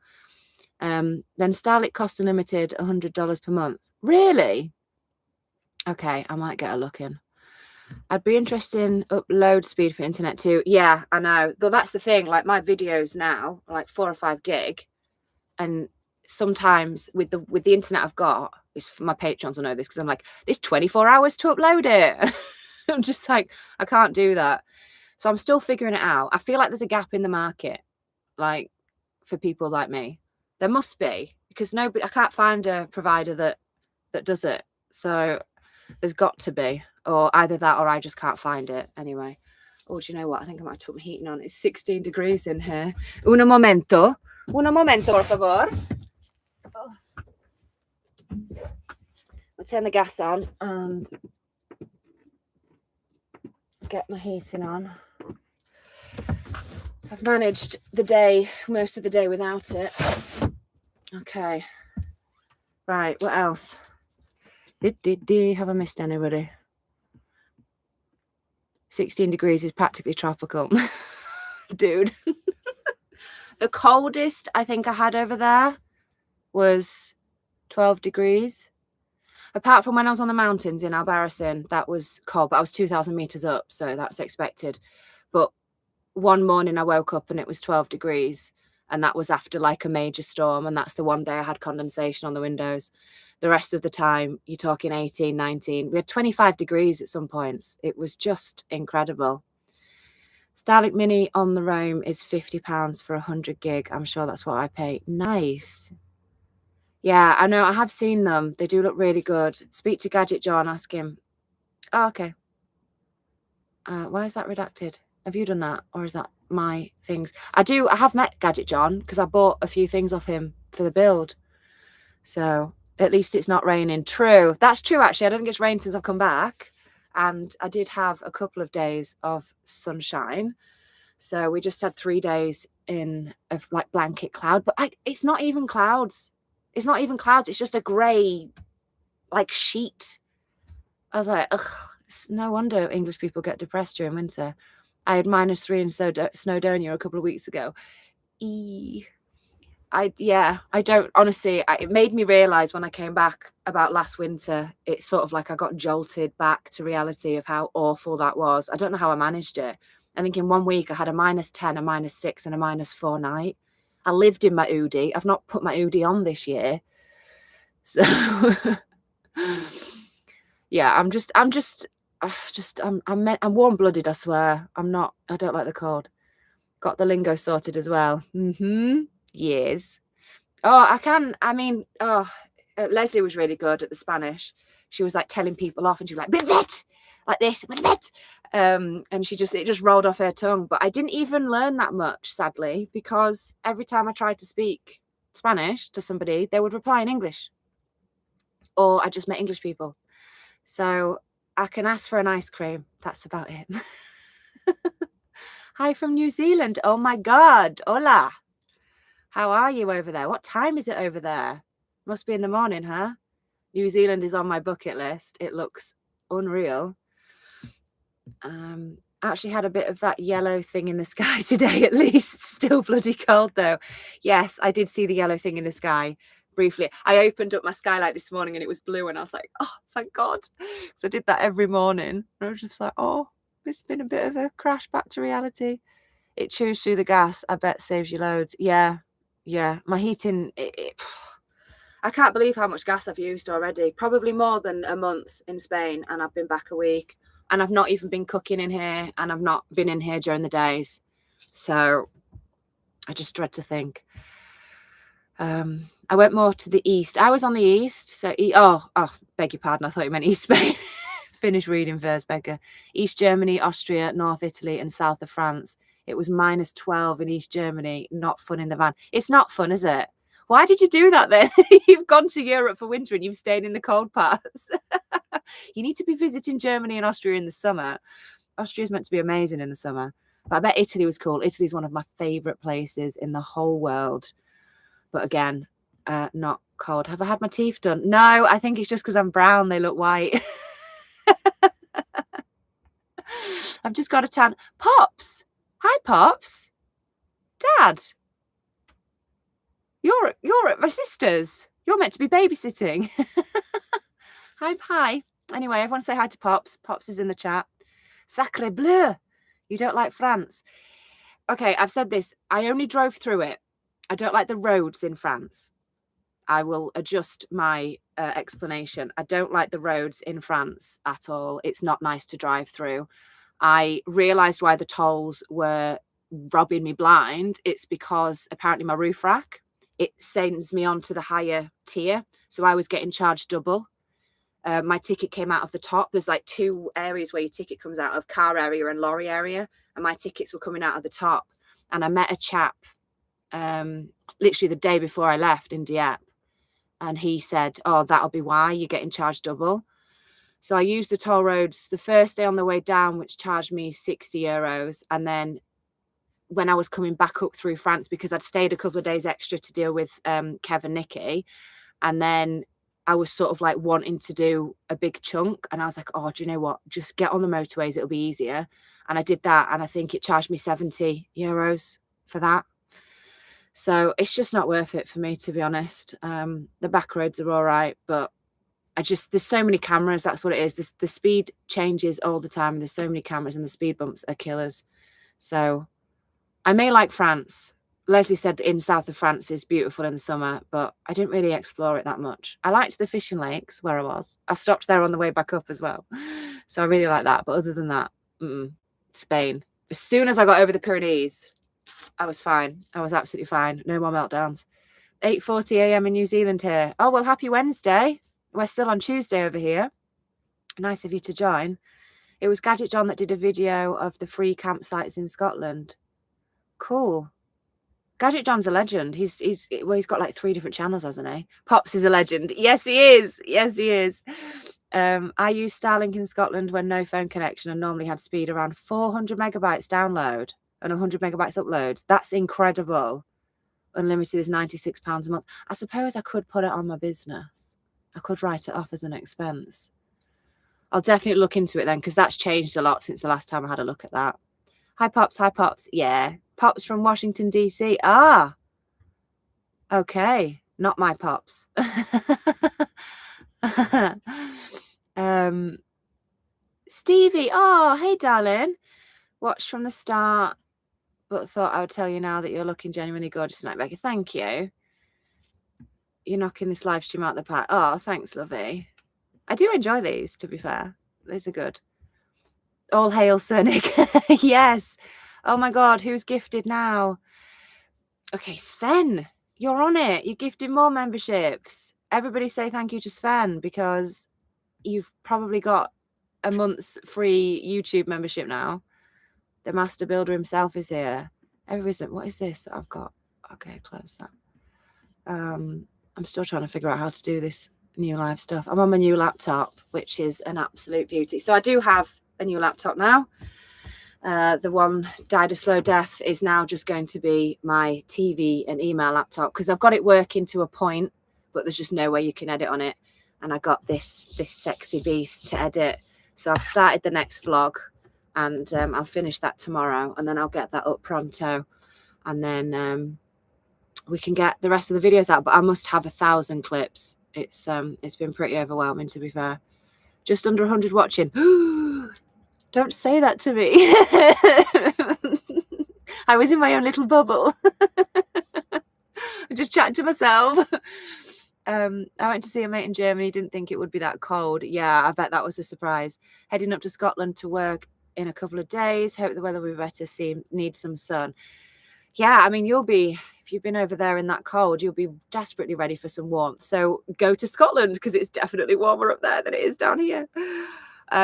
Then Starlink cost unlimited $100 per month. Really? Okay, I might get a look in. I'd be interested in upload speed for internet too. Yeah, I know. But that's the thing. Like my videos now are like 4 or 5 gig, and sometimes with the internet I've got, it's my patrons will know this because I'm like, there's 24 hours to upload it. I'm just like, I can't do that. So I'm still figuring it out. I feel like there's a gap in the market, like for people like me. There must be, because I can't find a provider that does it. So there's got to be, or either that or I just can't find it anyway. Oh, do you know what? I think I might put my heating on. It's 16 degrees in here. Un momento, por favor. Oh. I'll turn the gas on and get my heating on. I've managed most of the day without it. Okay. Right, what else? Have I missed anybody? 16 degrees is practically tropical. Dude. The coldest I think I had over there was 12 degrees. Apart from when I was on the mountains in Albarracin, that was cold, but I was 2,000 meters up, so that's expected. But one morning I woke up and it was 12 degrees, and that was after like a major storm, and that's the one day I had condensation on the windows. The rest of the time, you're talking 18, 19. We had 25 degrees at some points. It was just incredible. Starlink Mini on the roam is £50 for 100 gig. I'm sure that's what I pay. Nice. Yeah, I know. I have seen them. They do look really good. Speak to Gadget John. Ask him. Oh, okay. Why is that redacted? Have you done that? Or is that my things? I have met Gadget John because I bought a few things off him for the build. So at least it's not raining. True. That's true, actually. I don't think it's rained since I've come back. And I did have a couple of days of sunshine. So we just had 3 days of like blanket cloud. But it's not even clouds. It's not even clouds. It's just a grey, like, sheet. I was like, ugh, no wonder English people get depressed during winter. I had -3 in Snowdonia a couple of weeks ago. I don't, honestly, it made me realise when I came back about last winter, it's sort of like I got jolted back to reality of how awful that was. I don't know how I managed it. I think in 1 week I had a -10, a -6 and a -4 night. I lived in my hoodie. I've not put my hoodie on this year. So yeah, I'm warm-blooded, I swear. I don't like the cold. Got the lingo sorted as well. Yes. Leslie was really good at the Spanish. She was like telling people off and she was like, "Rivet!" Like this, "Rivet!" And it just rolled off her tongue. But I didn't even learn that much, sadly, because every time I tried to speak Spanish to somebody, they would reply in English. Or I just met English people. So I can ask for an ice cream. That's about it. Hi from New Zealand. Oh my God. Hola. How are you over there? What time is it over there? Must be in the morning, huh? New Zealand is on my bucket list. It looks unreal. Actually had a bit of that yellow thing in the sky today, at least. Still bloody cold though. Yes, I did see the yellow thing in the sky briefly. I opened up my skylight this morning and it was blue and I was like, oh, thank God. So I did that every morning. And I was just like, oh, it's been a bit of a crash back to reality. It chews through the gas. I bet saves you loads. Yeah. My heating, I can't believe how much gas I've used already. Probably more than a month in Spain, and I've been back a week. And I've not even been cooking in here, and I've not been in here during the days. So I just dread to think. I went more to the east. I was on the east. So, beg your pardon. I thought you meant East Spain. Finish reading first, Becca. East Germany, Austria, North Italy, and south of France. It was -12 in East Germany. Not fun in the van. It's not fun, is it? Why did you do that then? You've gone to Europe for winter and you've stayed in the cold parts. You need to be visiting Germany and Austria in the summer. Austria's meant to be amazing in the summer. But I bet Italy was cool. Italy's one of my favourite places in the whole world. But again, not cold. Have I had my teeth done? No, I think it's just because I'm brown. They look white. I've just got a tan. Pops. Hi, Pops. Dad. You're at my sister's. You're meant to be babysitting. Hi. Anyway, everyone say hi to Pops. Pops is in the chat. Sacre bleu. You don't like France. Okay, I've said this. I only drove through it. I don't like the roads in France. I will adjust my explanation. I don't like the roads in France at all. It's not nice to drive through. I realised why the tolls were robbing me blind. It's because apparently my roof rack, it sends me on to the higher tier. So I was getting charged double. My ticket came out of the top. There's like 2 areas where your ticket comes out of, car area and lorry area. And my tickets were coming out of the top. And I met a chap literally the day before I left in Dieppe. And he said, oh, that'll be why you're getting charged double. So I used the toll roads the first day on the way down, which charged me 60 euros. And then when I was coming back up through France, because I'd stayed a couple of days extra to deal with Kev and Nikki. And then I was sort of like wanting to do a big chunk. And I was like, oh, do you know what? Just get on the motorways. It'll be easier. And I did that. And I think it charged me 70 euros for that. So it's just not worth it for me, to be honest. The back roads are all right, but there's so many cameras. That's what it is. The speed changes all the time. There's so many cameras and the speed bumps are killers. So I may like France. Leslie said in south of France is beautiful in the summer, but I didn't really explore it that much. I liked the fishing lakes where I was. I stopped there on the way back up as well. So I really like that. But other than that, Spain. As soon as I got over the Pyrenees, I was fine. I was absolutely fine. No more meltdowns. 8:40 a.m. in New Zealand here. Oh, well, happy Wednesday. We're still on Tuesday over here. Nice of you to join. It was Gadget John that did a video of the free campsites in Scotland. Cool. Gadget John's a legend. He's got like 3 different channels, hasn't he? Pops is a legend. Yes, he is. Yes, he is. I used Starlink in Scotland when no phone connection and normally had speed around 400 megabytes download and 100 megabytes upload. That's incredible. Unlimited is £96 a month. I suppose I could put it on my business. I could write it off as an expense. I'll definitely look into it then, because that's changed a lot since the last time I had a look at that. Hi, Pops. Hi, Pops. Yeah. Pops from Washington, D.C. Ah. Okay. Not my Pops. Stevie. Oh, hey, darling. Watched from the start, but thought I would tell you now that you're looking genuinely gorgeous tonight, Becca. Thank you. You're knocking this live stream out the park. Oh, thanks, lovey. I do enjoy these, to be fair. These are good. All hail Sir Nick. Yes. Oh my God, who's gifted now? Okay, Sven, you're on it. You're gifting more memberships. Everybody say thank you to Sven, because you've probably got a month's free YouTube membership now. The master builder himself is here. Everybody's like, what is this that I've got? Okay, close that. I'm still trying to figure out how to do this new live stuff. I'm on my new laptop, which is an absolute beauty. So I do have a new laptop now. The one died a slow death is now just going to be my TV and email laptop, because I've got it working to a point, but there's just no way you can edit on it. And I got this sexy beast to edit. So I've started the next vlog, and I'll finish that tomorrow, and then I'll get that up pronto, and then we can get the rest of the videos out. But I must have 1,000 clips. It's been pretty overwhelming, to be fair. Just under 100 watching. Don't say that to me. I was in my own little bubble. I'm just chatting to myself. I went to see a mate in Germany. Didn't think it would be that cold. Yeah, I bet that was a surprise. Heading up to Scotland to work in a couple of days. Hope the weather will be better. Need some sun. Yeah, I mean, if you've been over there in that cold, you'll be desperately ready for some warmth. So go to Scotland, because it's definitely warmer up there than it is down here.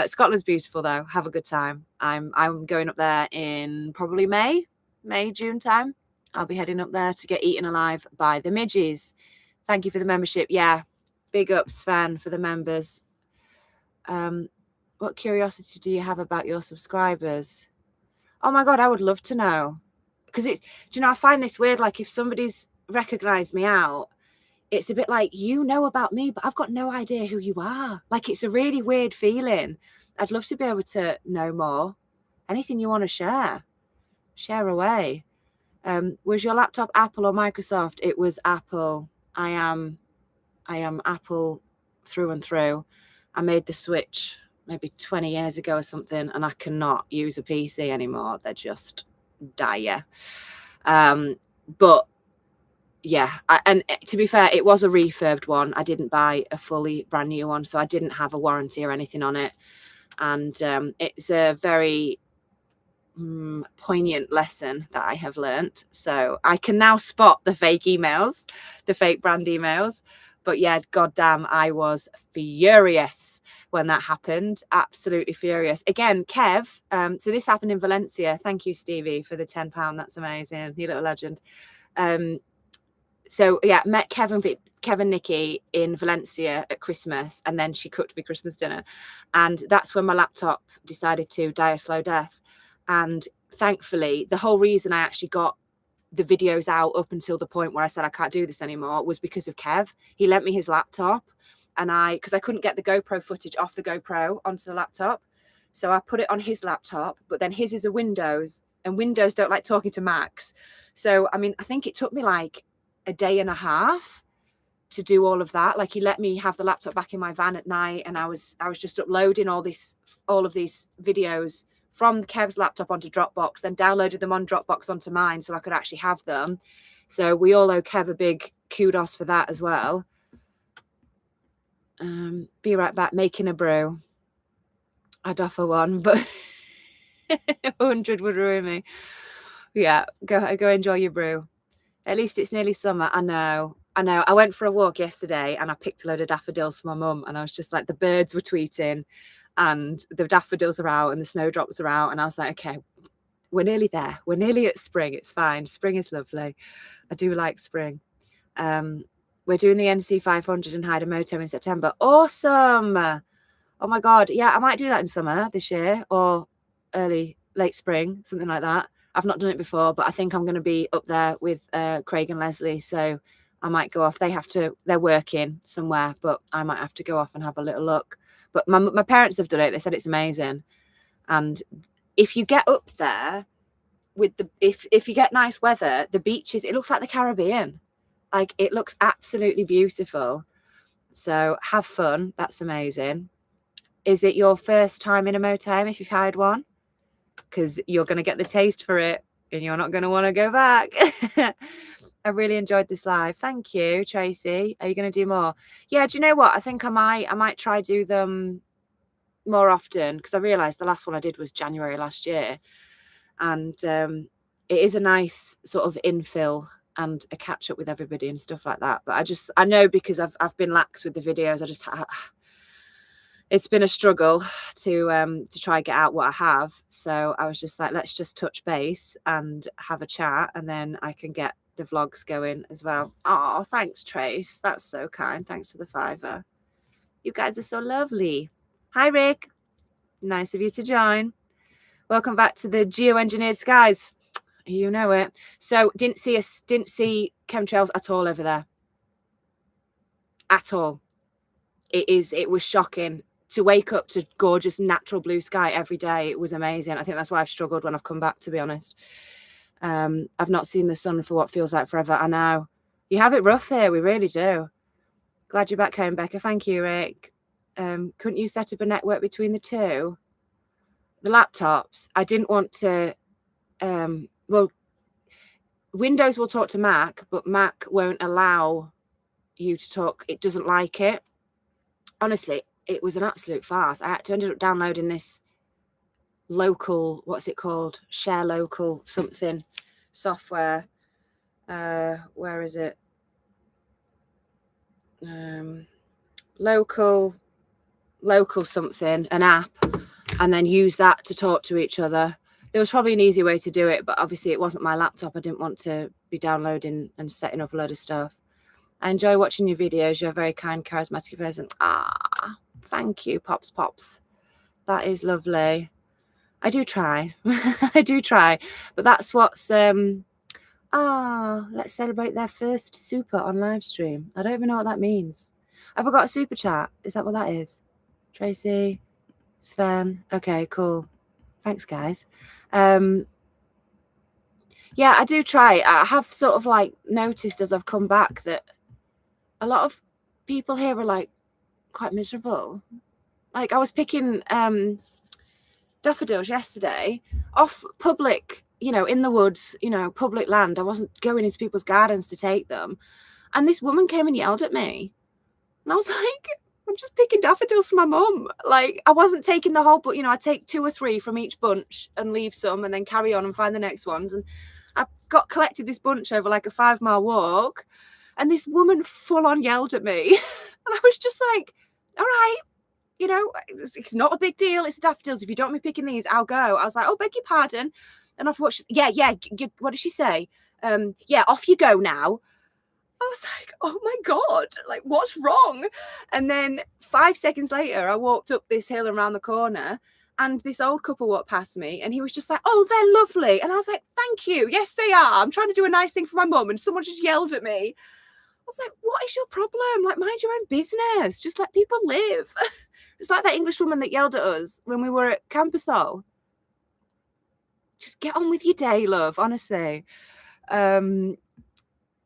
Scotland's beautiful though. Have a good time. I'm going up there in probably May. May, June time. I'll be heading up there to get eaten alive by the midges. Thank you for the membership. Yeah, big ups, Sven, for the members. What curiosity do you have about your subscribers? Oh my God, I would love to know. Because it's, do you know, I find this weird, like if somebody's recognized me out, it's a bit like, you know about me, but I've got no idea who you are. Like, it's a really weird feeling. I'd love to be able to know more. Anything you want to share away. Was your laptop Apple or Microsoft? It was Apple. I am Apple through and through. I made the switch maybe 20 years ago or something, and I cannot use a PC anymore. They're just dire. But yeah, and to be fair, it was a refurbed one. I didn't buy a fully brand new one, so I didn't have a warranty or anything on it. And it's a very poignant lesson that I have learnt. So I can now spot the fake emails, the fake brand emails. But yeah, goddamn, I was furious when that happened. Absolutely furious. Again, Kev, so this happened in Valencia. Thank you, Stevie, for the £10. That's amazing. You little legend. So yeah, met Kevin Nikki in Valencia at Christmas, and then she cooked me Christmas dinner. And that's when my laptop decided to die a slow death. And thankfully, the whole reason I actually got the videos out up until the point where I said I can't do this anymore was because of Kev. He lent me his laptop, and because I couldn't get the GoPro footage off the GoPro onto the laptop. So I put it on his laptop, but then his is a Windows, and Windows don't like talking to Macs. So, I mean, I think it took me like a day and a half to do all of that. Like, he let me have the laptop back in my van at night, and I was just uploading all of these videos from Kev's laptop onto Dropbox, then downloaded them on Dropbox onto mine so I could actually have them. So we all owe Kev a big kudos for that as well. Be right back. Making a brew. I'd offer one, but 100 would ruin me. Yeah, go enjoy your brew. At least it's nearly summer. I know. I went for a walk yesterday and I picked a load of daffodils for my mum, and I was just like, the birds were tweeting and the daffodils are out and the snowdrops are out, and I was like, okay, we're nearly there. We're nearly at spring. It's fine. Spring is lovely. I do like spring. We're doing the NC 500 in Haida Moto in September. Awesome. Oh my God. Yeah, I might do that in summer this year, or late spring, something like that. I've not done it before, but I think I'm going to be up there with Craig and Leslie. So I might go off. They're working somewhere, but I might have to go off and have a little look. But my parents have done it. They said it's amazing. And if you get up there if you get nice weather, the beaches, it looks like the Caribbean. Like, it looks absolutely beautiful. So have fun. That's amazing. Is it your first time in a motorhome if you've hired one? Because you're going to get the taste for it and you're not going to want to go back. I really enjoyed this live. Thank you, Tracy. Are you going to do more? Yeah, do you know what? I think I might try do them more often, because I realised the last one I did was January last year. And it is a nice sort of infill and a catch up with everybody and stuff like that. But I know because I've been lax with the videos. It's been a struggle to try and get out what I have. So I was just like, let's just touch base and have a chat, and then I can get the vlogs going as well. Oh, thanks, Trace. That's so kind. Thanks for the $5. You guys are so lovely. Hi, Rick. Nice of you to join. Welcome back to the geoengineered skies. You know it. So didn't see chemtrails at all over there. At all. It was shocking to wake up to gorgeous natural blue sky every day. It was amazing. I think that's why I've struggled when I've come back, to be honest. I've not seen the sun for what feels like forever. I know. You have it rough here. We really do. Glad you're back home, Becca. Thank you, Rick. Couldn't you set up a network between the two? The laptops. I didn't want to... well, Windows will talk to Mac, but Mac won't allow you to talk. It doesn't like it. Honestly, it was an absolute farce. I ended up downloading this local, what's it called? Share local something software. Where is it? Local something, an app, and then use that to talk to each other. There was probably an easy way to do it, but obviously it wasn't my laptop. I didn't want to be downloading and setting up a load of stuff. I enjoy watching your videos. You're a very kind, charismatic person. Ah, thank you, Pops. That is lovely. I do try. I do try. But that's what's... let's celebrate their first super on live stream. I don't even know what that means. Have I got a super chat? Is that what that is? Tracy, Sven. Okay, cool. Thanks, guys. Yeah, I do try. I have sort of like noticed as I've come back that a lot of people here are like quite miserable. Like I was picking daffodils yesterday off public, you know, in the woods, you know, public land. I wasn't going into people's gardens to take them. And this woman came and yelled at me. And I was like, I'm just picking daffodils for my mum. Like I wasn't taking the whole, but you know, I'd take 2 or 3 from each bunch and leave some and then carry on and find the next ones. And I collected this bunch over like a 5-mile walk. And this woman full on yelled at me. And I was just like, all right, you know, it's not a big deal. It's daffodils. If you don't want me picking these, I'll go. I was like, oh, beg your pardon. And I thought, yeah. What did she say? Yeah, off you go now. I was like, oh my God, like what's wrong? And then 5 seconds later, I walked up this hill around the corner and this old couple walked past me and he was just like, oh, they're lovely. And I was like, thank you. Yes, they are. I'm trying to do a nice thing for my mum and someone just yelled at me. I was like, what is your problem? Like, mind your own business. Just let people live. It's like that English woman that yelled at us when we were at Campersol. Just get on with your day, love, honestly.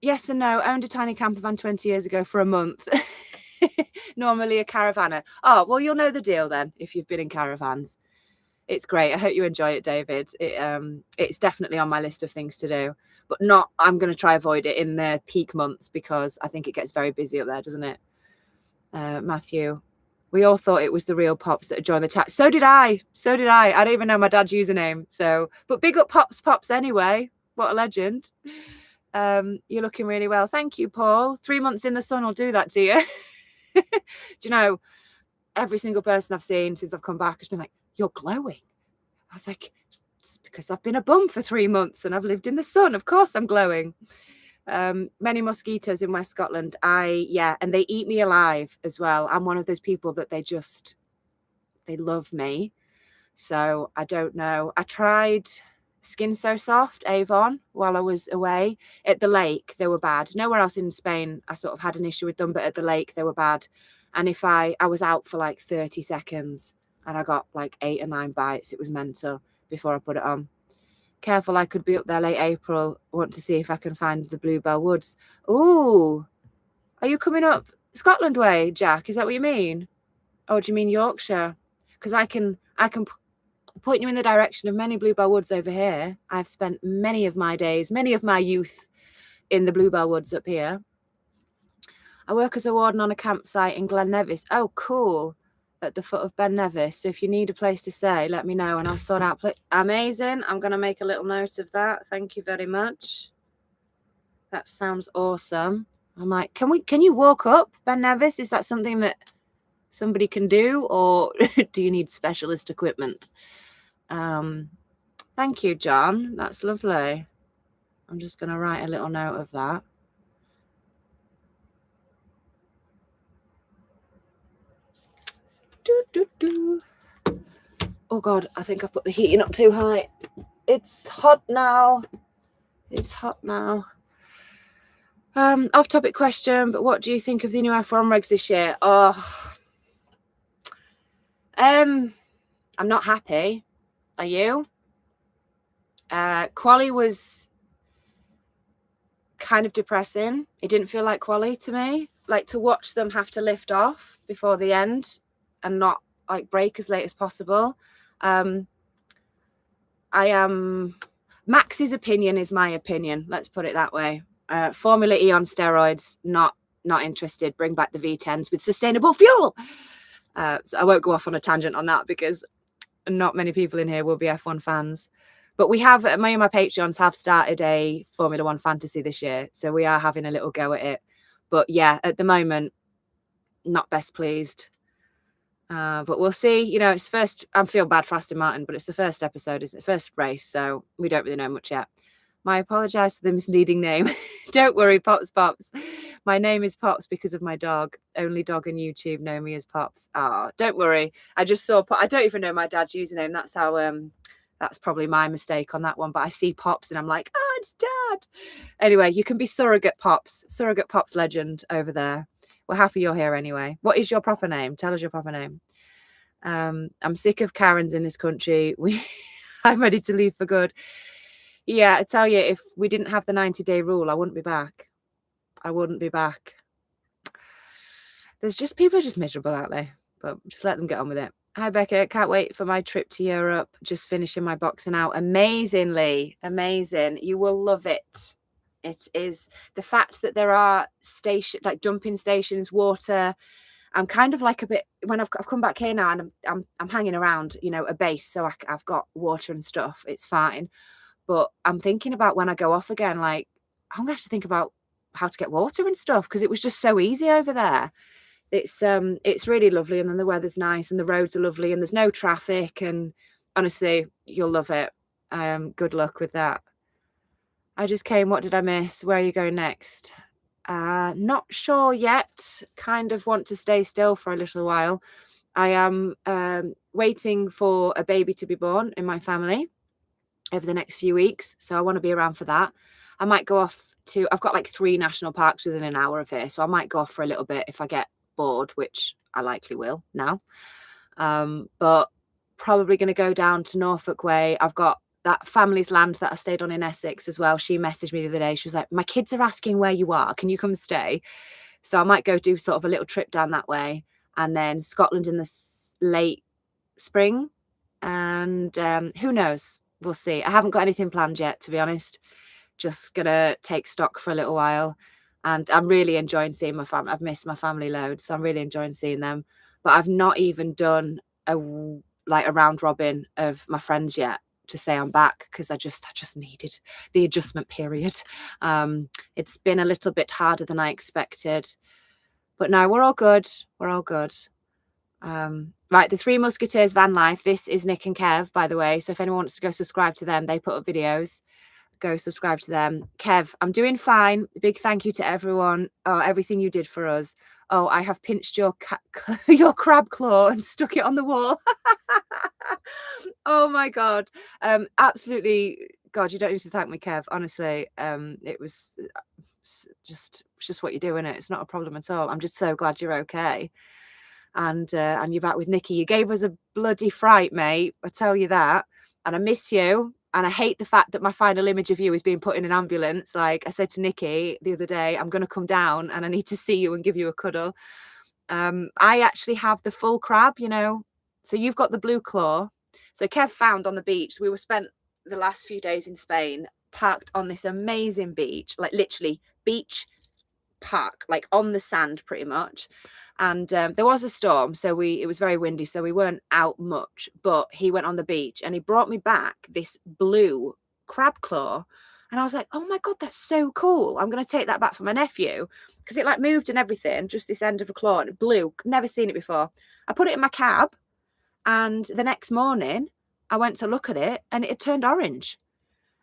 Yes and no. Owned a tiny camper van 20 years ago for a month. Normally a caravanner. Oh, well, you'll know the deal then if you've been in caravans. It's great. I hope you enjoy it, David. It's definitely on my list of things to do. But not, I'm going to try avoid it in the peak months because I think it gets very busy up there, doesn't it? Matthew, we all thought it was the real Pops that had joined the chat. So did I. I don't even know my dad's username. But big up Pops anyway. What a legend. You're looking really well. Thank you, Paul. 3 months in the sun will do that to you. Do you know, every single person I've seen since I've come back has been like, you're glowing. I was like, it's because I've been a bum for 3 months and I've lived in the sun. Of course I'm glowing. Many mosquitoes in West Scotland. And they eat me alive as well. I'm one of those people that they love me. So I don't know. I tried Skin So Soft, Avon, while I was away. At the lake, they were bad. Nowhere else in Spain, I sort of had an issue with them, but at the lake, they were bad. And if I was out for like 30 seconds and I got like 8 or 9 bites, it was mental before I put it on. Careful, I could be up there late April. I want to see if I can find the Bluebell Woods. Ooh, are you coming up Scotland way, Jack? Is that what you mean? Oh, do you mean Yorkshire? Because I can point you in the direction of many Bluebell Woods over here. I've spent many of my days, many of my youth in the Bluebell Woods up here. I work as a warden on a campsite in Glen Nevis. Oh, cool. At the foot of Ben Nevis. So if you need a place to stay, let me know and I'll sort out. Amazing. I'm going to make a little note of that. Thank you very much. That sounds awesome. I'm like, can you walk up Ben Nevis? Is that something that somebody can do, or do you need specialist equipment? Thank you, John. That's lovely. I'm just going to write a little note of that. Oh God, I think I've put the heating up too high. It's hot now. Off topic question, but what do you think of the new F1 regs this year? I'm not happy. Are you? Quali was kind of depressing. It didn't feel like quali to me. Like to watch them have to lift off before the end and not like break as late as possible. Max's opinion is my opinion. Let's put it that way. Formula E on steroids, not interested. Bring back the V10s with sustainable fuel. So I won't go off on a tangent on that because not many people in here will be F1 fans. But we have, my Patreons have started a Formula One fantasy this year. So we are having a little go at it. But yeah, at the moment, not best pleased. But we'll see. You know, it's first. I feel bad for Aston Martin, but it's the first episode, isn't it? First race, so we don't really know much yet. I apologise for the misleading name. Don't worry, Pops. My name is Pops because of my dog. Only dog on YouTube know me as Pops. Don't worry. I just saw. I don't even know my dad's username. That's how. That's probably my mistake on that one. But I see Pops and I'm like, oh, it's Dad. Anyway, you can be Surrogate Pops legend over there. We're happy you're here anyway. What is your proper name? Tell us your proper name. I'm sick of Karens in this country. I'm ready to leave for good. Yeah, I tell you, if we didn't have the 90-day rule, I wouldn't be back. There's just people are just miserable out there, but just let them get on with it. Hi, Becca. Can't wait for my trip to Europe. Just finishing my boxing out. Amazingly. Amazing. You will love it. It is the fact that there are like dumping stations, water. I'm kind of like a bit, when I've come back here now and I'm hanging around, you know, a base. So I've got water and stuff. It's fine. But I'm thinking about when I go off again, like I'm going to have to think about how to get water and stuff because it was just so easy over there. It's really lovely, and then the weather's nice and the roads are lovely and there's no traffic, and honestly, you'll love it. Good luck with that. I just came. What did I miss? Where are you going next? Not sure yet. Kind of want to stay still for a little while. I am waiting for a baby to be born in my family over the next few weeks, so I want to be around for that. I might go off to, I've got like 3 national parks within an hour of here, so I might go off for a little bit if I get bored, which I likely will now. But probably going to go down to Norfolk Way. I've got that family's land that I stayed on in Essex as well. She messaged me the other day. She was like, my kids are asking where you are. Can you come stay? So I might go do sort of a little trip down that way, and then Scotland in the late spring. And who knows? We'll see. I haven't got anything planned yet, to be honest. Just gonna take stock for a little while. And I'm really enjoying seeing my family. I've missed my family loads, so I'm really enjoying seeing them. But I've not even done a round robin of my friends yet to say I'm back, because I just needed the adjustment period. It's been a little bit harder than I expected, but no, we're all good. We're all good. Right, the Three Musketeers van life. This is Nick and Kev, by the way. So if anyone wants to go subscribe to them, they put up videos. Go subscribe to them. Kev, I'm doing fine. Big thank you to everyone. Oh, everything you did for us. Oh, I have pinched your your crab claw and stuck it on the wall. Oh my God. Absolutely. God, you don't need to thank me, Kev. Honestly, it was just what you do, innit? It's not a problem at all. I'm just so glad you're okay. And you're back with Nikki. You gave us a bloody fright, mate. I tell you that. And I miss you. And I hate the fact that my final image of you is being put in an ambulance. Like I said to Nikki the other day, I'm going to come down and I need to see you and give you a cuddle. I actually have the full crab, you know. So you've got the blue claw. So Kev found on the beach. We were spent the last few days in Spain, parked on this amazing beach, like literally beach park, like on the sand pretty much. And there was a storm, so it was very windy, so we weren't out much. But he went on the beach and he brought me back this blue crab claw, and I was like, oh my God, that's so cool. I'm going to take that back for my nephew, because it like moved and everything, just this end of a claw, and blue. Never seen it before. I put it in my cab, and the next morning I went to look at it and it had turned orange.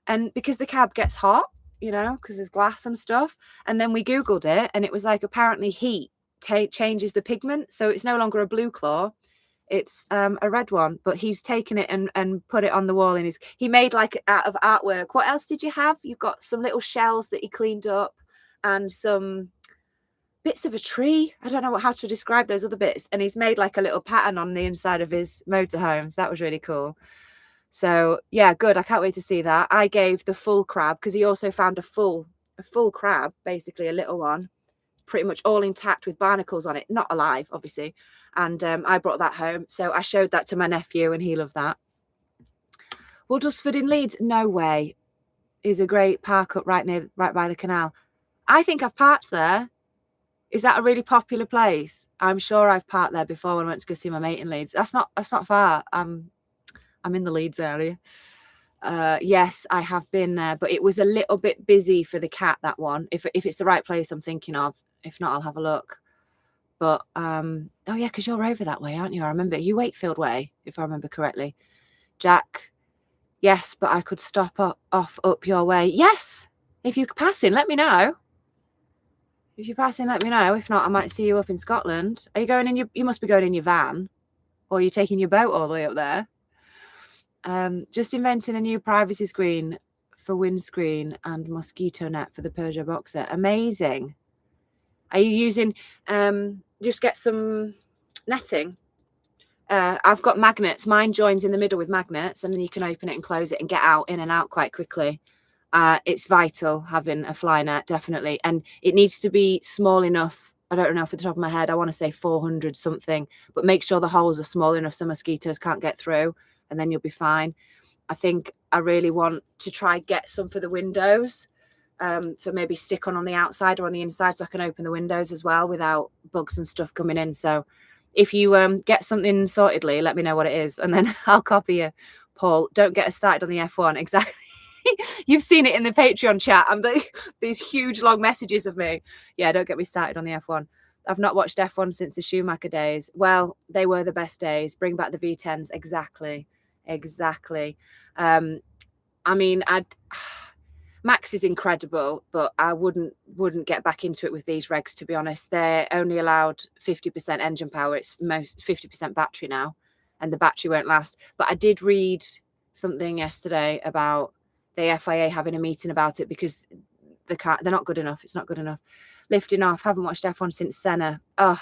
And because the cab gets hot, you know, because there's glass and stuff. And then we Googled it, and it was like apparently heat changes the pigment, so it's no longer a blue claw, it's a red one. But he's taken it and put it on the wall in he made like out of artwork. What else did you have? You've got some little shells that he cleaned up and some bits of a tree. I don't know how to describe those other bits, and he's made like a little pattern on the inside of his motorhomes. That was really cool. So yeah, good. I can't wait to see that. I gave the full crab, because he also found a full crab, basically a little one, pretty much all intact with barnacles on it, not alive obviously. And I brought that home, so I showed that to my nephew and he loved that. Woodlesford in Leeds? No way. Is a great park up right by the canal. I think I've parked there. Is that a really popular place? I'm sure I've parked there before when I went to go see my mate in Leeds. That's not far. I'm in the Leeds area. Yes, I have been there, but it was a little bit busy for the cat, that one. If it's the right place I'm thinking of. If not, I'll have a look. But oh yeah, because you're over that way, aren't you? I remember you Wakefield way, if I remember correctly. Jack, yes, but I could stop off up your way. Yes, if you're passing, let me know. If you're passing, let me know. If not, I might see you up in Scotland. Are you going in your? You must be going in your van, or are you taking your boat all the way up there? Just inventing a new privacy screen for windscreen and mosquito net for the Peugeot Boxer. Amazing. Are you using? Just get some netting. I've got magnets. Mine joins in the middle with magnets, and then you can open it and close it and get out in and out quite quickly. It's vital having a fly net, definitely. And it needs to be small enough. I don't know off the top of my head. I want to say 400 something, but make sure the holes are small enough so mosquitoes can't get through, and then you'll be fine. I think I really want to try get some for the windows. So maybe stick on the outside or on the inside so I can open the windows as well without bugs and stuff coming in. So if you get something sortedly, let me know what it is, and then I'll copy you. Paul, don't get us started on the F1. Exactly. You've seen it in the Patreon chat. These huge long messages of me. Yeah, don't get me started on the F1. I've not watched F1 since the Schumacher days. Well, they were the best days. Bring back the V10s. Exactly. I mean, Max is incredible, but I wouldn't get back into it with these regs, to be honest. They're only allowed 50% engine power. It's most 50% battery now, and the battery won't last. But I did read something yesterday about the FIA having a meeting about it because the car, they're not good enough. It's not good enough. Lifting off. Haven't watched F1 since Senna. Oh,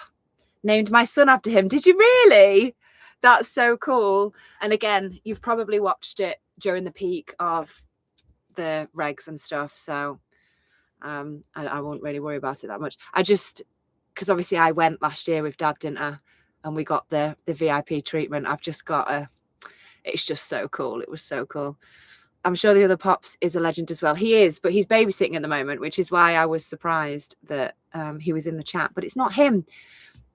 named my son after him. Did you really? That's so cool. And again, you've probably watched it during the peak of the regs and stuff, so I won't really worry about it that much. I just, because obviously I went last year with Dad, didn't I, and we got the VIP treatment. I've just got it's just so cool. It was so cool. I'm sure the other Pops is a legend as well. He is, but he's babysitting at the moment, which is why I was surprised that he was in the chat, but it's not him.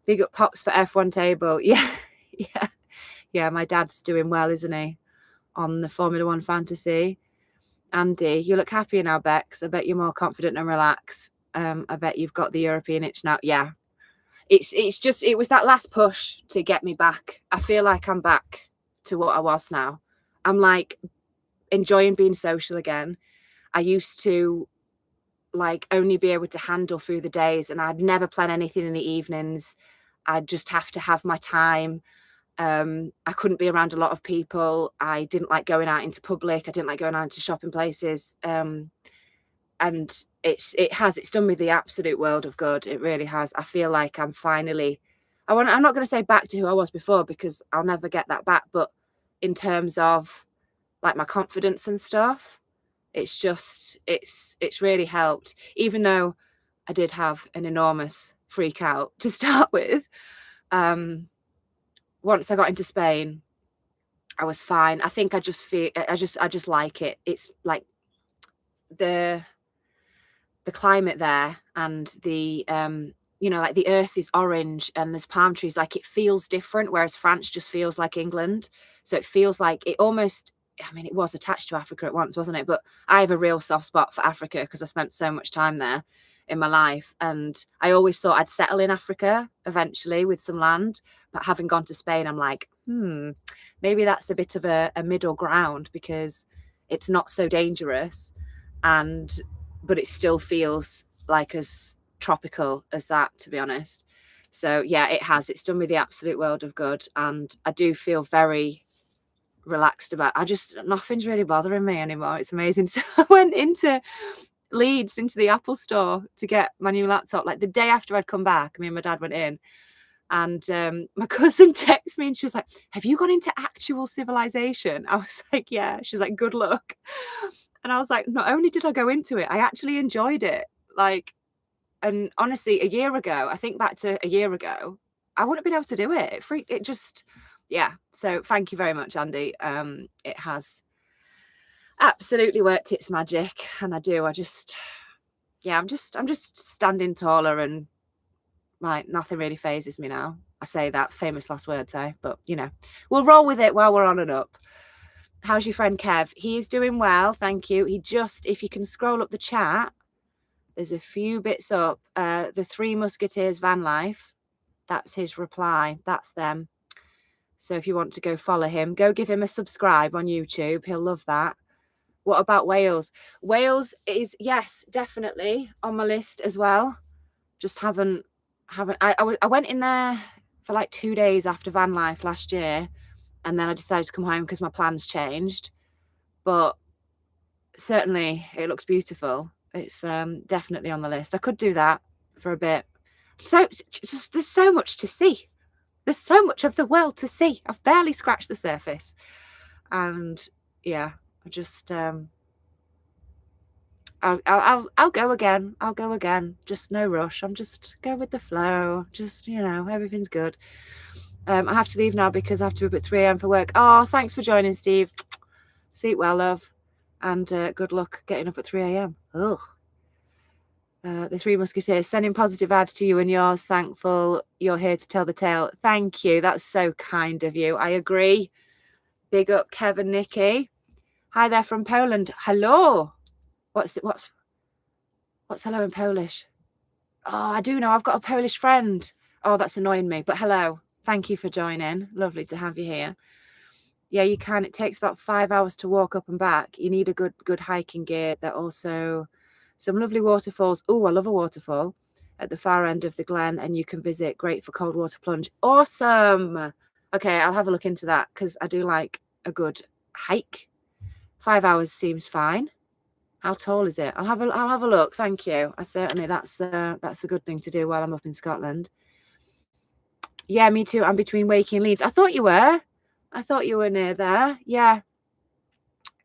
Big up Pops for F1 table. Yeah, my dad's doing well, isn't he, on the Formula One fantasy. Andy, you look happier now, Bex. I bet you're more confident and relaxed. I bet you've got the European itch now. Yeah, it's just, it was that last push to get me back. I feel like I'm back to what I was now. I'm like enjoying being social again. I used to like only be able to handle through the days, and I'd never plan anything in the evenings. I'd just have to have my time. I couldn't be around a lot of people. I didn't like going out into public. I didn't like going out into shopping places. And it's done me the absolute world of good. It really has. I feel like I'm finally, I'm not going to say back to who I was before, because I'll never get that back. But in terms of like my confidence and stuff, it's just, it's really helped, even though I did have an enormous freak out to start with. Once I got into Spain, I was fine. I think I just like it. It's like the climate there, and the like the earth is orange and there's palm trees. Like it feels different, whereas France just feels like England. So it feels like it almost, I mean, it was attached to Africa at once, wasn't it? But I have a real soft spot for Africa because I spent so much time there in my life, and I always thought I'd settle in Africa eventually with some land. But having gone to Spain, I'm like, maybe that's a bit of a middle ground, because it's not so dangerous, but it still feels like as tropical as that, to be honest. So yeah, it's done me the absolute world of good, and I do feel very relaxed about nothing's really bothering me anymore. It's amazing. So I went into Leeds, into the Apple store to get my new laptop, like the day after I'd come back. Me and my dad went in, and my cousin texted me and she was like, have you gone into actual civilization? I was like, yeah. She's like, good luck. And I was like, not only did I go into it, I actually enjoyed it. Like, and honestly, a year ago, I think back to a year ago, I wouldn't have been able to do it. It just, yeah. So thank you very much, Andy. It has absolutely worked its magic, and I'm just standing taller, and like nothing really phases me now. I say that, famous last words, but we'll roll with it while we're on and up. How's your friend Kev? He is doing well, thank you. If you can scroll up the chat, there's a few bits up. The Three Musketeers van life. That's his reply. That's them. So if you want to go follow him, go give him a subscribe on YouTube. He'll love that. What about Wales? Wales is, yes, definitely on my list as well. Just haven't. I went in there for like 2 days after van life last year, and then I decided to come home because my plans changed. But certainly it looks beautiful. It's definitely on the list. I could do that for a bit. So there's so much to see. There's so much of the world to see. I've barely scratched the surface. And yeah, I just I'll go again. I'll go again. Just no rush. I'm just go with the flow. Just, you know, everything's good. I have to leave now because I have to be up at 3 a.m. for work. Oh, thanks for joining, Steve. Sleep well, love. And good luck getting up at 3 a.m. Ugh. The Three Musketeers, sending positive vibes to you and yours. Thankful you're here to tell the tale. Thank you. That's so kind of you. I agree. Big up, Kevin, Nikki. Hi there from Poland. Hello. What's hello in Polish? Oh, I do know. I've got a Polish friend. Oh, that's annoying me. But hello. Thank you for joining. Lovely to have you here. Yeah, you can. It takes about 5 hours to walk up and back. You need a good hiking gear. There are also some lovely waterfalls. Oh, I love a waterfall at the far end of the glen, and you can visit. Great for cold water plunge. Awesome. Okay, I'll have a look into that because I do like a good hike. 5 hours seems fine. How tall is it? I'll have a look. Thank you. I certainly that's a good thing to do while I'm up in Scotland. Yeah, me too. I'm between Wakey and Leeds. I thought you were. I thought you were near there. Yeah.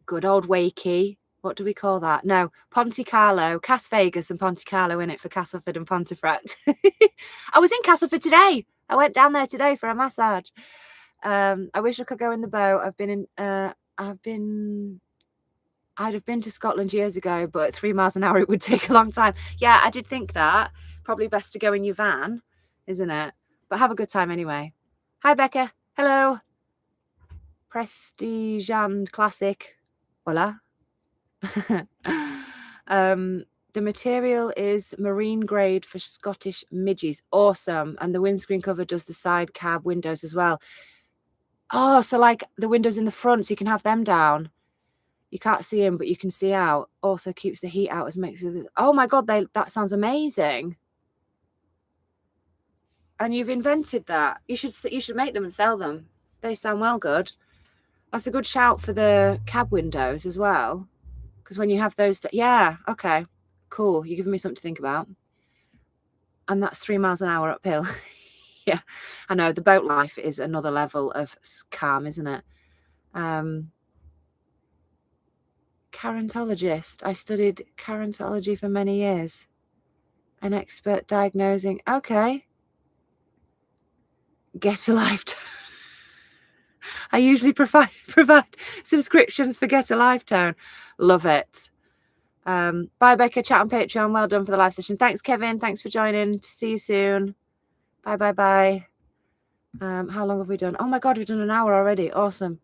Good old Wakey. What do we call that? No, Pontecarlo, Cas Vegas and Pontecarlo in it for Castleford and Pontefract. I was in Castleford today. I went down there today for a massage. I wish I could go in the boat. I'd have been to Scotland years ago, but at 3 miles an hour, it would take a long time. Yeah, I did think that. Probably best to go in your van, isn't it? But have a good time anyway. Hi, Becca. Hello. Prestige and classic. Voila. The material is marine grade for Scottish midges. Awesome. And the windscreen cover does the side cab windows as well. Oh, so like the windows in the front, so you can have them down. You can't see them, but you can see out. Also keeps the heat out as makes it. Oh my God, that sounds amazing. And you've invented that. You should make them and sell them. They sound well good. That's a good shout for the cab windows as well. Because when you have those, yeah, okay, cool. You're giving me something to think about. And that's 3 miles an hour uphill. Yeah, I know. The boat life is another level of calm, isn't it? Gerontologist. I studied gerontology for many years. An expert diagnosing. Okay. Get a Lifetone. I usually provide subscriptions for Get a Lifetone. Love it. Bye, Becca. Chat on Patreon. Well done for the live session. Thanks, Kevin. Thanks for joining. See you soon. Bye, bye, bye. How long have we done? Oh my God, we've done an hour already. Awesome.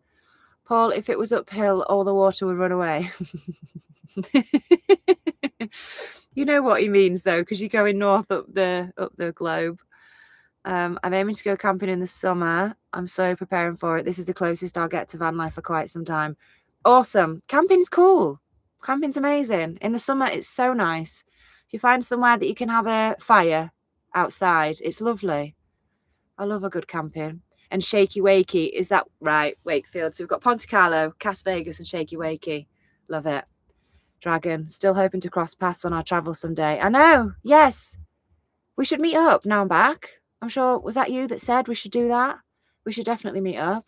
Paul, if it was uphill, all the water would run away. You know what he means though, because you're going north up the globe. I'm aiming to go camping in the summer. I'm so preparing for it. This is the closest I'll get to van life for quite some time. Awesome. Camping's cool. Camping's amazing. In the summer, it's so nice. If you find somewhere that you can have a fire outside, it's lovely. I love a good camping. And Shaky Wakey, is that right? Wakefield. So we've got Pontecarlo, Cas Vegas and Shaky Wakey. Love it. Dragon, still hoping to cross paths on our travels someday. I know. Yes. We should meet up. Now I'm back. I'm sure, was that you that said we should do that? We should definitely meet up.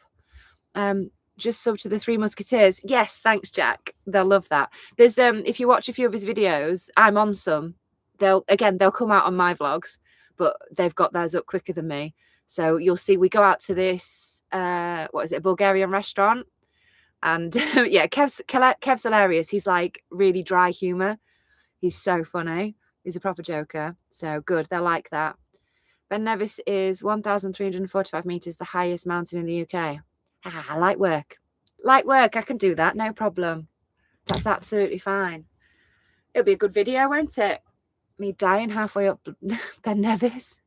Just sub to the Three Musketeers. Yes, thanks, Jack. They'll love that. There's if you watch a few of his videos, I'm on some. They'll come out on my vlogs, but they've got theirs up quicker than me. So you'll see we go out to this what is it, a Bulgarian restaurant. And yeah, Kev's hilarious. He's like really dry humor. He's so funny. He's a proper joker. So good. They'll like that. Ben Nevis is 1,345 meters, the highest mountain in the UK. Light work. Light work. I can do that. No problem. That's absolutely fine. It'll be a good video, won't it? Me dying halfway up Ben Nevis.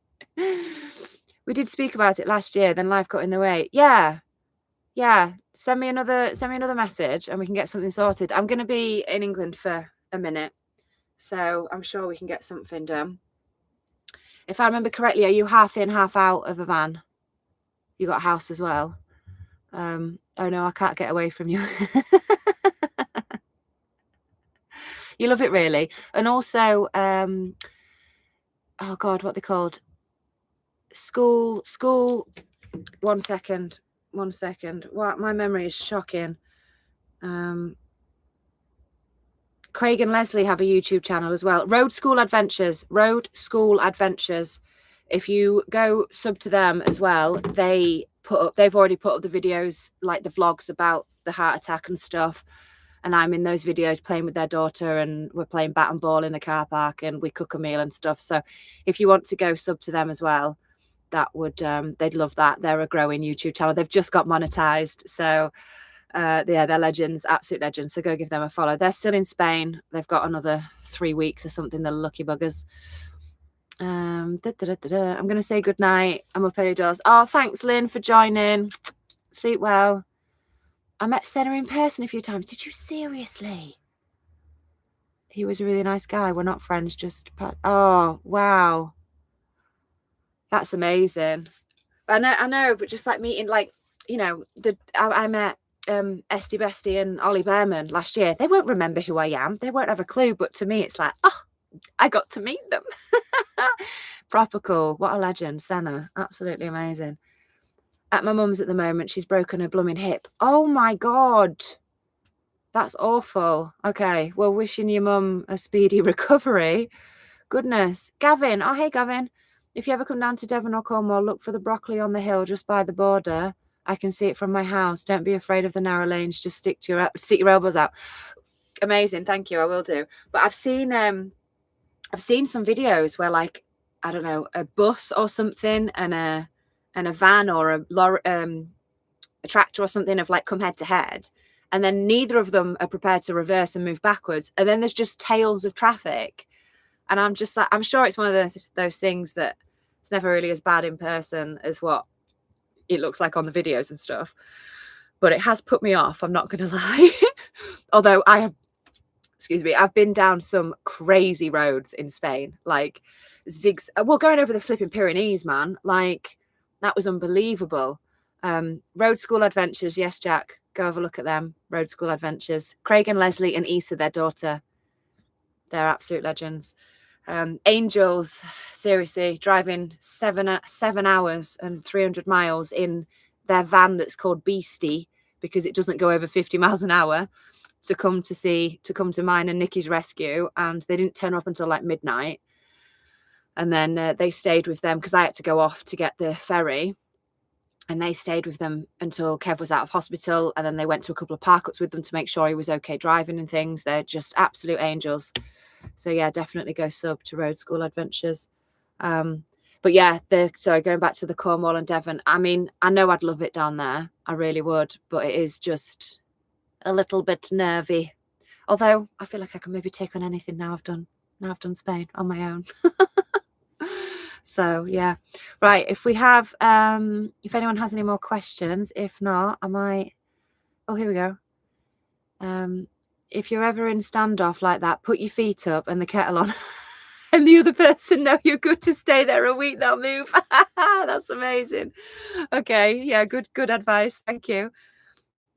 We did speak about it last year, then life got in the way. Yeah. Yeah. Send me another message and we can get something sorted. I'm going to be in England for a minute, so I'm sure we can get something done. If I remember correctly, are you half in, half out of a van? You got a house as well? Oh no, I can't get away from you. You love it, really. And also, oh God, what they called? School. One second. Wow, my memory is shocking. Craig and Leslie have a YouTube channel as well. Road School Adventures. If you go sub to them as well, they've already put up the videos, like the vlogs about the heart attack and stuff. And I'm in those videos playing with their daughter, and we're playing bat and ball in the car park, and we cook a meal and stuff. So if you want to go sub to them as well, that would they'd love that. They're a growing YouTube channel. They've just got monetized, so yeah, they're legends, absolute legends. So go give them a follow. They're still in Spain. They've got another 3 weeks or something. The lucky buggers. I'm gonna say good night. I'm up early doors. Oh, thanks, Lynn, for joining. Sleep well. I met Senna in person a few times. Did you seriously? He was a really nice guy. We're not friends, just oh wow, that's amazing. I know, but just like meeting, like, you know, I met Esty Bestie and Ollie Behrman last year. They won't remember who I am. They won't have a clue. But to me, it's like, oh, I got to meet them. Proper cool. What a legend, Senna. Absolutely amazing. At my mum's at the moment, she's broken her blooming hip. Oh my God. That's awful. Okay. Well, wishing your mum a speedy recovery. Goodness. Gavin. Oh, hey, Gavin. If you ever come down to Devon or Cornwall, look for the broccoli on the hill just by the border. I can see it from my house. Don't be afraid of the narrow lanes. Just stick your elbows out. Amazing. Thank you. I will do. But I've seen some videos where, like, I don't know, a bus or something and a van or a tractor or something have like come head to head, and then neither of them are prepared to reverse and move backwards, and then there's just tails of traffic. And I'm just like, I'm sure it's one of those things that it's never really as bad in person as what it looks like on the videos and stuff. But it has put me off, I'm not going to lie. Although I've been down some crazy roads in Spain, like going over the flipping Pyrenees, man. Like, that was unbelievable. Road School Adventures, yes, Jack, go have a look at them. Road School Adventures. Craig and Leslie and Issa, their daughter, they're absolute legends. Angels, seriously, driving 7 hours and 300 miles in their van that's called Beastie because it doesn't go over 50 miles an hour, to come to mine and Nikki's rescue. And they didn't turn up until like midnight. And then they stayed with them because I had to go off to get the ferry. And they stayed with them until Kev was out of hospital. And then they went to a couple of park-ups with them to make sure he was okay driving and things. They're just absolute angels. So yeah, definitely go sub to Road School Adventures. But yeah, so going back to the Cornwall and Devon, I mean, I know I'd love it down there. I really would. But it is just a little bit nervy. Although I feel like I can maybe take on anything now I've done Spain on my own. So yeah, right, if anyone has any more questions, if not, I might, oh, here we go. If you're ever in standoff like that, put your feet up and the kettle on and the other person know you're good to stay there a week, they'll move. That's amazing. Okay, yeah, good advice, thank you.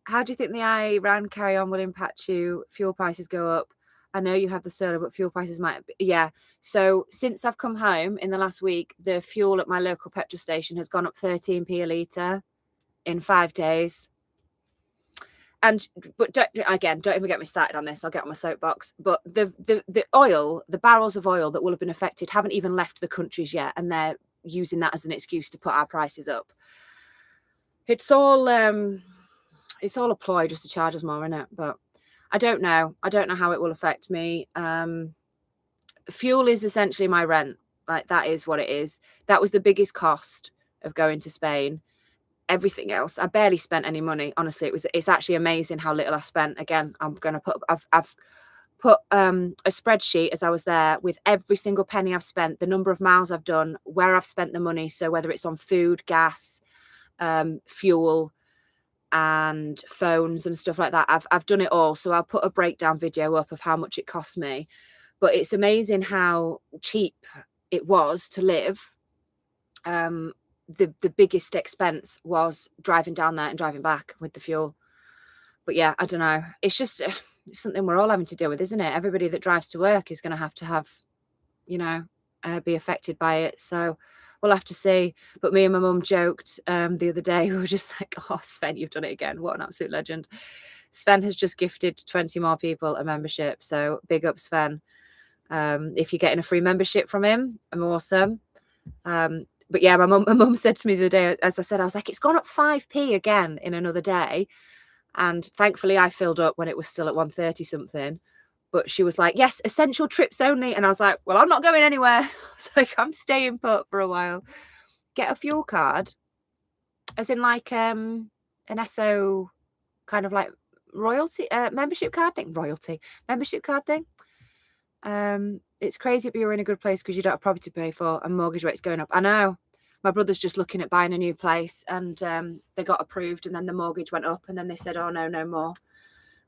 How do you think the Iran carry-on will impact you? Fuel prices go up. I know you have the solar, but fuel prices might be, yeah. So since I've come home in the last week, the fuel at my local petrol station has gone up 13p a litre in 5 days. But don't even get me started on this. I'll get on my soapbox. But the oil, the barrels of oil that will have been affected haven't even left the countries yet, and they're using that as an excuse to put our prices up. It's all a ploy just to charge us more, isn't it? But I don't know how it will affect me. Fuel is essentially my rent. Like, that is what it is. That was the biggest cost of going to Spain. Everything else, I barely spent any money. Honestly, it's actually amazing how little I spent. Again, I've put a spreadsheet as I was there with every single penny I've spent, the number of miles I've done, where I've spent the money. So whether it's on food, gas, fuel, and phones and stuff like that, I've done it all. So I'll put a breakdown video up of how much it cost me. But it's amazing how cheap it was to live. The biggest expense was driving down there and driving back with the fuel. But yeah, I don't know. It's just it's something we're all having to deal with, isn't it? Everybody that drives to work is going to have, you know, be affected by it. So we'll have to see. But me and my mum joked the other day, we were just like, oh, Sven, you've done it again. What an absolute legend. Sven has just gifted 20 more people a membership. So big up, Sven. If you're getting a free membership from him, I'm awesome. But yeah, my mum said to me the other day, as I said, I was like, it's gone up 5p again in another day. And thankfully I filled up when it was still at 130 something. But she was like, yes, essential trips only. And I was like, well, I'm not going anywhere. I was like, I'm staying put for a while. Get a fuel card, as in like an SO kind of like royalty membership card thing. Membership card thing. It's crazy, but you're in a good place because you don't have property to pay for and mortgage rates going up. I know. My brother's just looking at buying a new place, and they got approved, and then the mortgage went up, and then they said, oh no more.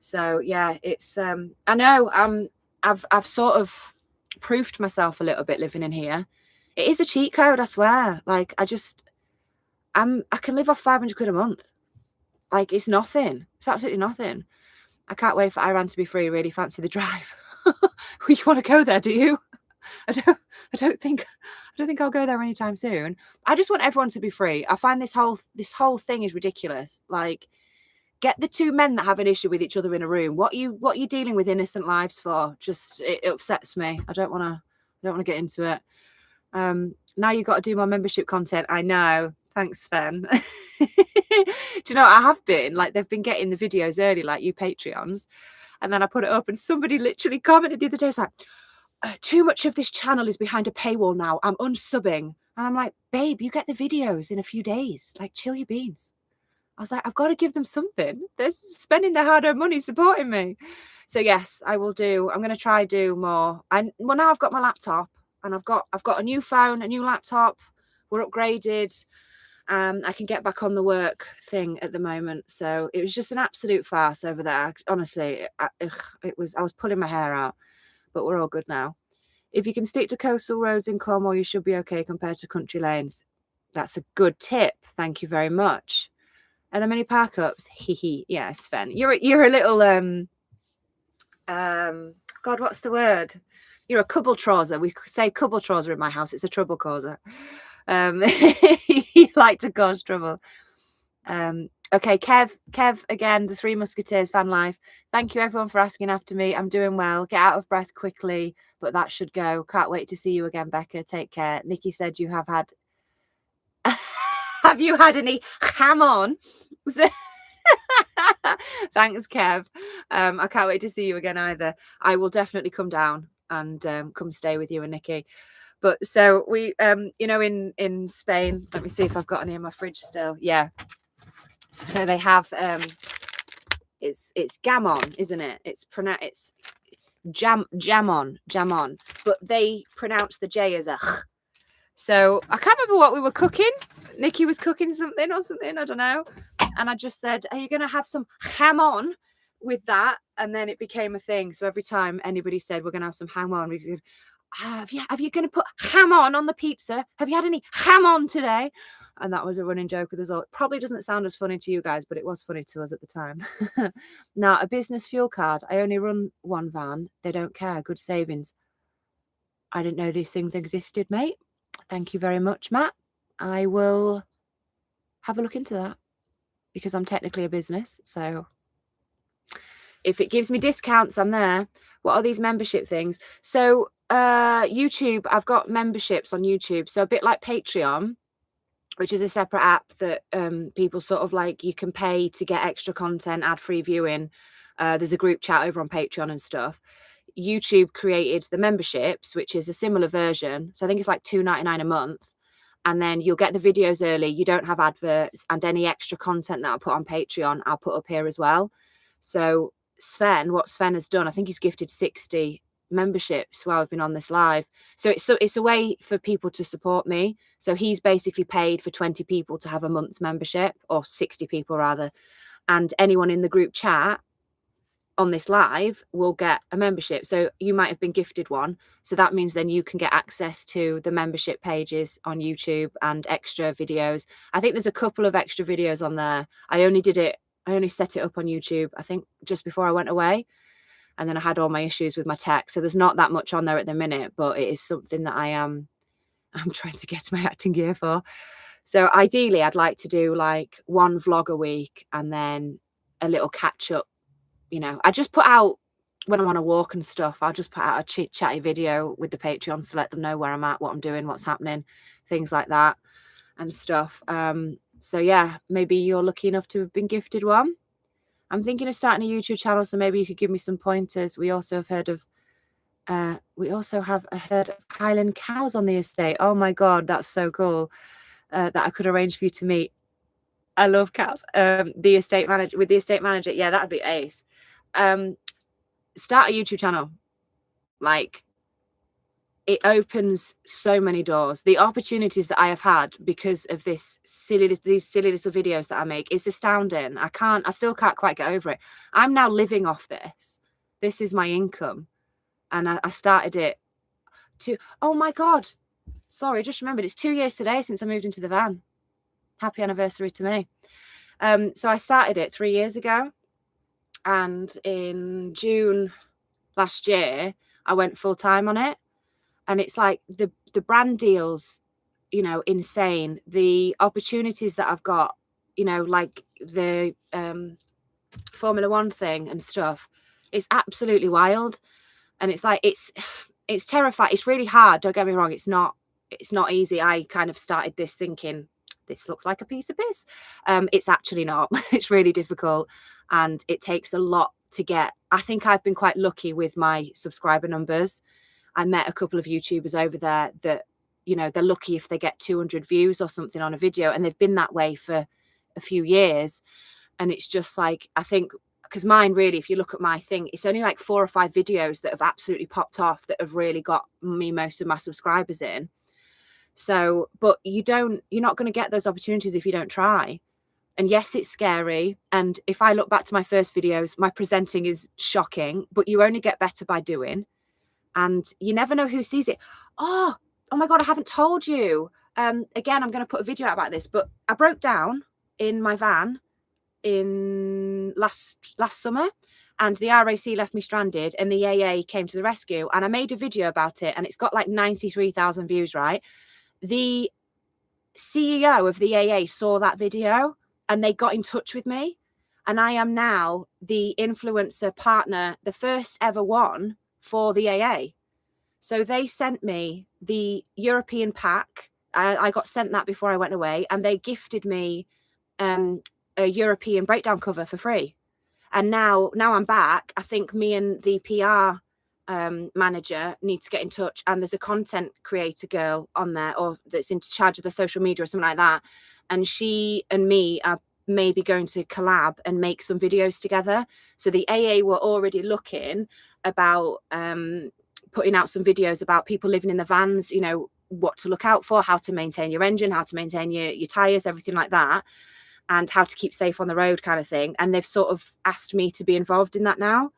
So yeah, it's I know I've sort of proofed myself a little bit living in here. It is a cheat code, I swear. Like I can live off 500 quid a month. Like it's nothing. It's absolutely nothing. I can't wait for Iran to be free. Really fancy the drive. You want to go there, do you? I don't think I'll go there anytime soon. I just want everyone to be free. I find this whole thing is ridiculous. Like, get the two men that have an issue with each other in a room. What are you dealing with innocent lives for? Just it upsets me. I don't want to get into it. Now you've got to do more membership content. I know. Thanks, Sven. Do you know, I have been like, they've been getting the videos early, like you Patreons. And then I put it up and somebody literally commented the other day, it's like, too much of this channel is behind a paywall now. I'm unsubbing. And I'm like, babe, you get the videos in a few days. Like, chill your beans. I was like, I've got to give them something. They're spending their hard-earned money supporting me. So yes, I will do. I'm going to try do more. And well, now I've got my laptop and I've got a new phone, a new laptop. We're upgraded. I can get back on the work thing at the moment. So it was just an absolute farce over there. Honestly, I was pulling my hair out. But we're all good now. If you can stick to coastal roads in Cornwall, you should be okay compared to country lanes. That's a good tip. Thank you very much. Are there many park ups? Hee. Yeah, Sven. You're a little God, what's the word? You're a couple trouser. We say couple trouser in my house. It's a trouble causer. You like to cause trouble. Okay, Kev again, the Three Musketeers van life. Thank you everyone for asking after me. I'm doing well. Get out of breath quickly, but that should go. Can't wait to see you again, Becca. Take care. Nikki said you have had have you had any ham on? Thanks, Kev. I can't wait to see you again either. I will definitely come down and come stay with you and Nikki. But so we in Spain, let me see if I've got any in my fridge still. Yeah. So they have it's gamon, isn't it? It's jamon, but they pronounce the J as a ch. So I can't remember what we were cooking. Nikki was cooking something or something, I don't know. And I just said, are you going to have some jamon with that? And then it became a thing. So every time anybody said we're going to have some jamon, we could, have you going to put jamon on the pizza? Have you had any jamon today? And that was a running joke with us all. It probably doesn't sound as funny to you guys, but it was funny to us at the time. Now, a business fuel card. I only run one van. They don't care. Good savings. I didn't know these things existed, mate. Thank you very much, Matt. I will have a look into that because I'm technically a business. So if it gives me discounts, I'm there. What are these membership things? So YouTube, I've got memberships on YouTube. So a bit like Patreon, which is a separate app that people sort of like, you can pay to get extra content, ad-free viewing. There's a group chat over on Patreon and stuff. YouTube created the memberships, which is a similar version. So I think it's like $2.99 a month. And then you'll get the videos early. You don't have adverts, and any extra content that I'll put on Patreon, I'll put up here as well. So what Sven has done, I think he's gifted 60 memberships while I've been on this live. So it's a way for people to support me. So he's basically paid for 20 people to have a month's membership, or 60 people rather. And anyone in the group chat on this live will get a membership. So you might have been gifted one. So that means then you can get access to the membership pages on YouTube and extra videos. I think there's a couple of extra videos on there. I only set it up on YouTube, I think just before I went away. And then I had all my issues with my tech. So there's not that much on there at the minute, but it is something that I'm trying to get my acting gear for. So ideally I'd like to do like one vlog a week and then a little catch up. You know, I just put out when I'm on a walk and stuff, I'll just put out a chit chatty video with the Patreons to let them know where I'm at, what I'm doing, what's happening, things like that and stuff. So yeah, maybe you're lucky enough to have been gifted one. I'm thinking of starting a YouTube channel, so maybe you could give me some pointers. We also have heard of a herd of Highland cows on the estate. Oh my God, that's so cool. That I could arrange for you to meet. I love cows. The estate manager, yeah, that'd be ace. Start a YouTube channel. Like, it opens so many doors. The opportunities that I have had because of these silly little videos that I make is astounding. I still can't quite get over it. I'm now living off this. This is my income. And I started it oh my God. Sorry, I just remembered it's 2 years today since I moved into the van. Happy anniversary to me. So I started it 3 years ago. And in June last year, I went full time on it. And it's like the brand deals, you know, insane. The opportunities that I've got, you know, like the Formula One thing and stuff, it's absolutely wild. And it's like, it's terrifying. It's really hard. Don't get me wrong. It's not easy. I kind of started this thinking, this looks like a piece of piss. It's actually not. It's really difficult. And it takes a lot to get. I think I've been quite lucky with my subscriber numbers. I met a couple of YouTubers over there that, you know, they're lucky if they get 200 views or something on a video, and they've been that way for a few years. And it's just like, I think, because mine really, if you look at my thing, it's only like 4 or 5 videos that have absolutely popped off that have really got me most of my subscribers in. So, but you're not going to get those opportunities if you don't try. And yes, it's scary. And if I look back to my first videos, my presenting is shocking, but you only get better by doing. And you never know who sees it. Oh my God, I haven't told you. Again, I'm going to put a video out about this, but I broke down in my van in last summer, and the RAC left me stranded, and the AA came to the rescue, and I made a video about it, and it's got like 93,000 views, right? The CEO of the AA saw that video and they got in touch with me, and I am now the influencer partner, the first ever one for the AA. So they sent me the European pack. I got sent that before I went away, and they gifted me a European breakdown cover for free. And now I'm back. I think me and the PR manager need to get in touch, and there's a content creator girl on there, or that's in charge of the social media or something like that. And she and me are maybe going to collab and make some videos together. So the AA were already looking about putting out some videos about people living in the vans, you know, what to look out for, how to maintain your engine, how to maintain your tires, everything like that, and how to keep safe on the road kind of thing. And they've sort of asked me to be involved in that now.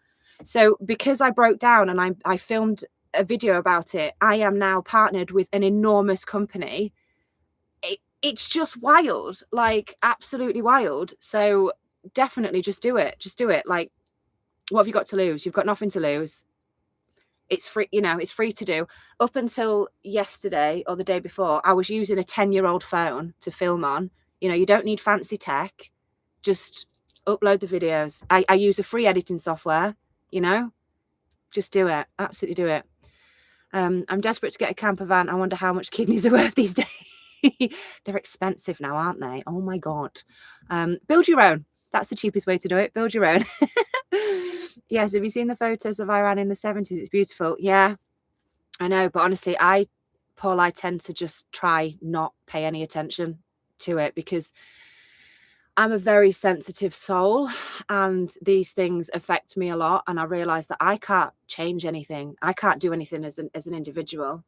So because I broke down and I filmed a video about it, I am now partnered with an enormous company. It's just wild, like absolutely wild. So definitely just do it. Like, what have you got to lose? You've got nothing to lose. It's free, you know, it's free to do. Up until yesterday or the day before, I was using a 10-year-old phone to film on. You know, you don't need fancy tech. Just upload the videos. I use a free editing software, you know. Just do it. Absolutely do it. I'm desperate to get a camper van. I wonder how much kidneys are worth these days. They're expensive now, aren't they? Oh my God. Build your own. That's the cheapest way to do it. Build your own. Yes, have you seen the photos of Iran in the 70s? It's beautiful. Yeah, I know. But honestly, I tend to just try not pay any attention to it, because I'm a very sensitive soul, and these things affect me a lot. And I realize that I can't change anything. I can't do anything as an individual.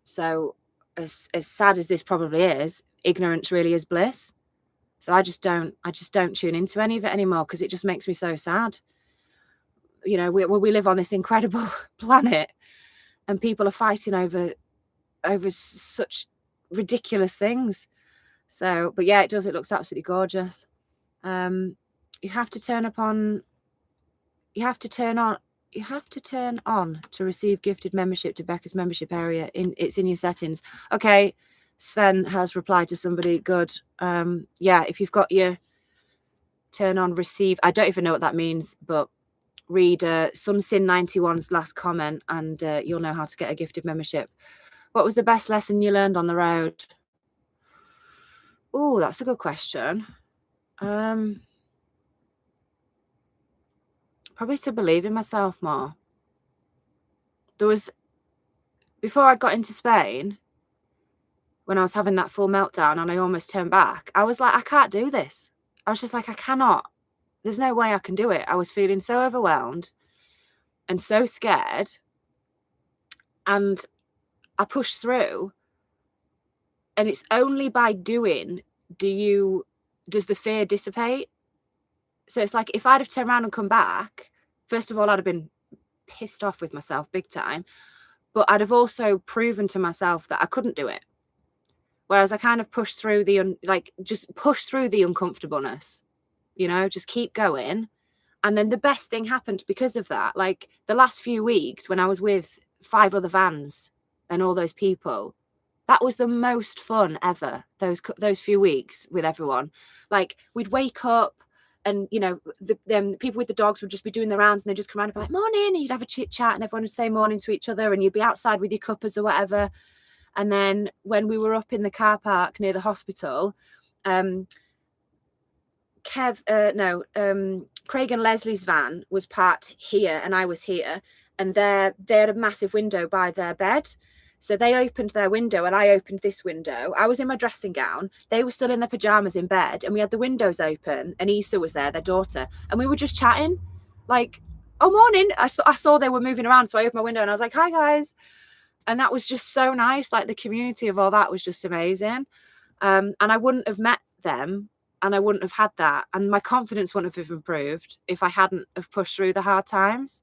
So as sad as this probably is, ignorance really is bliss. So I just don't tune into any of it anymore, because it just makes me so sad. You know, we live on this incredible planet, and people are fighting over such ridiculous things. So, but yeah, it does. It looks absolutely gorgeous. You have to turn on to receive gifted membership to Becca's membership area. It's in your settings. Okay, Sven has replied to somebody. Good. Yeah, if you've got your turn on receive, I don't even know what that means, but read Sunsin91's last comment, and you'll know how to get a gifted membership. What was the best lesson you learned on the road? Oh, that's a good question. Probably to believe in myself more. There was, before I got into Spain, when I was having that full meltdown and I almost turned back, I was like, I can't do this. I was just like, I cannot. There's no way I can do it. I was feeling so overwhelmed and so scared. And I pushed through. And it's only by doing does the fear dissipate. So it's like, if I'd have turned around and come back, first of all, I'd have been pissed off with myself big time, but I'd have also proven to myself that I couldn't do it. Whereas I kind of pushed through just push through the uncomfortableness, you know, just keep going. And then the best thing happened because of that. Like the last few weeks when I was with 5 other vans and all those people, that was the most fun ever. Those few weeks with everyone, like we'd wake up and, you know, the people with the dogs would just be doing the rounds, and they'd just come around and be like, morning, and you'd have a chit chat and everyone would say morning to each other, and you'd be outside with your cuppers or whatever. And then when we were up in the car park near the hospital, Craig and Leslie's van was parked here and I was here, and they had a massive window by their bed. So they opened their window and I opened this window. I was in my dressing gown. They were still in their pajamas in bed, and we had the windows open, and Issa was there, their daughter, and we were just chatting like, oh, morning. I saw they were moving around. So I opened my window and I was like, hi guys. And that was just so nice. Like the community of all that was just amazing. And I wouldn't have met them, and I wouldn't have had that. And my confidence wouldn't have improved if I hadn't have pushed through the hard times.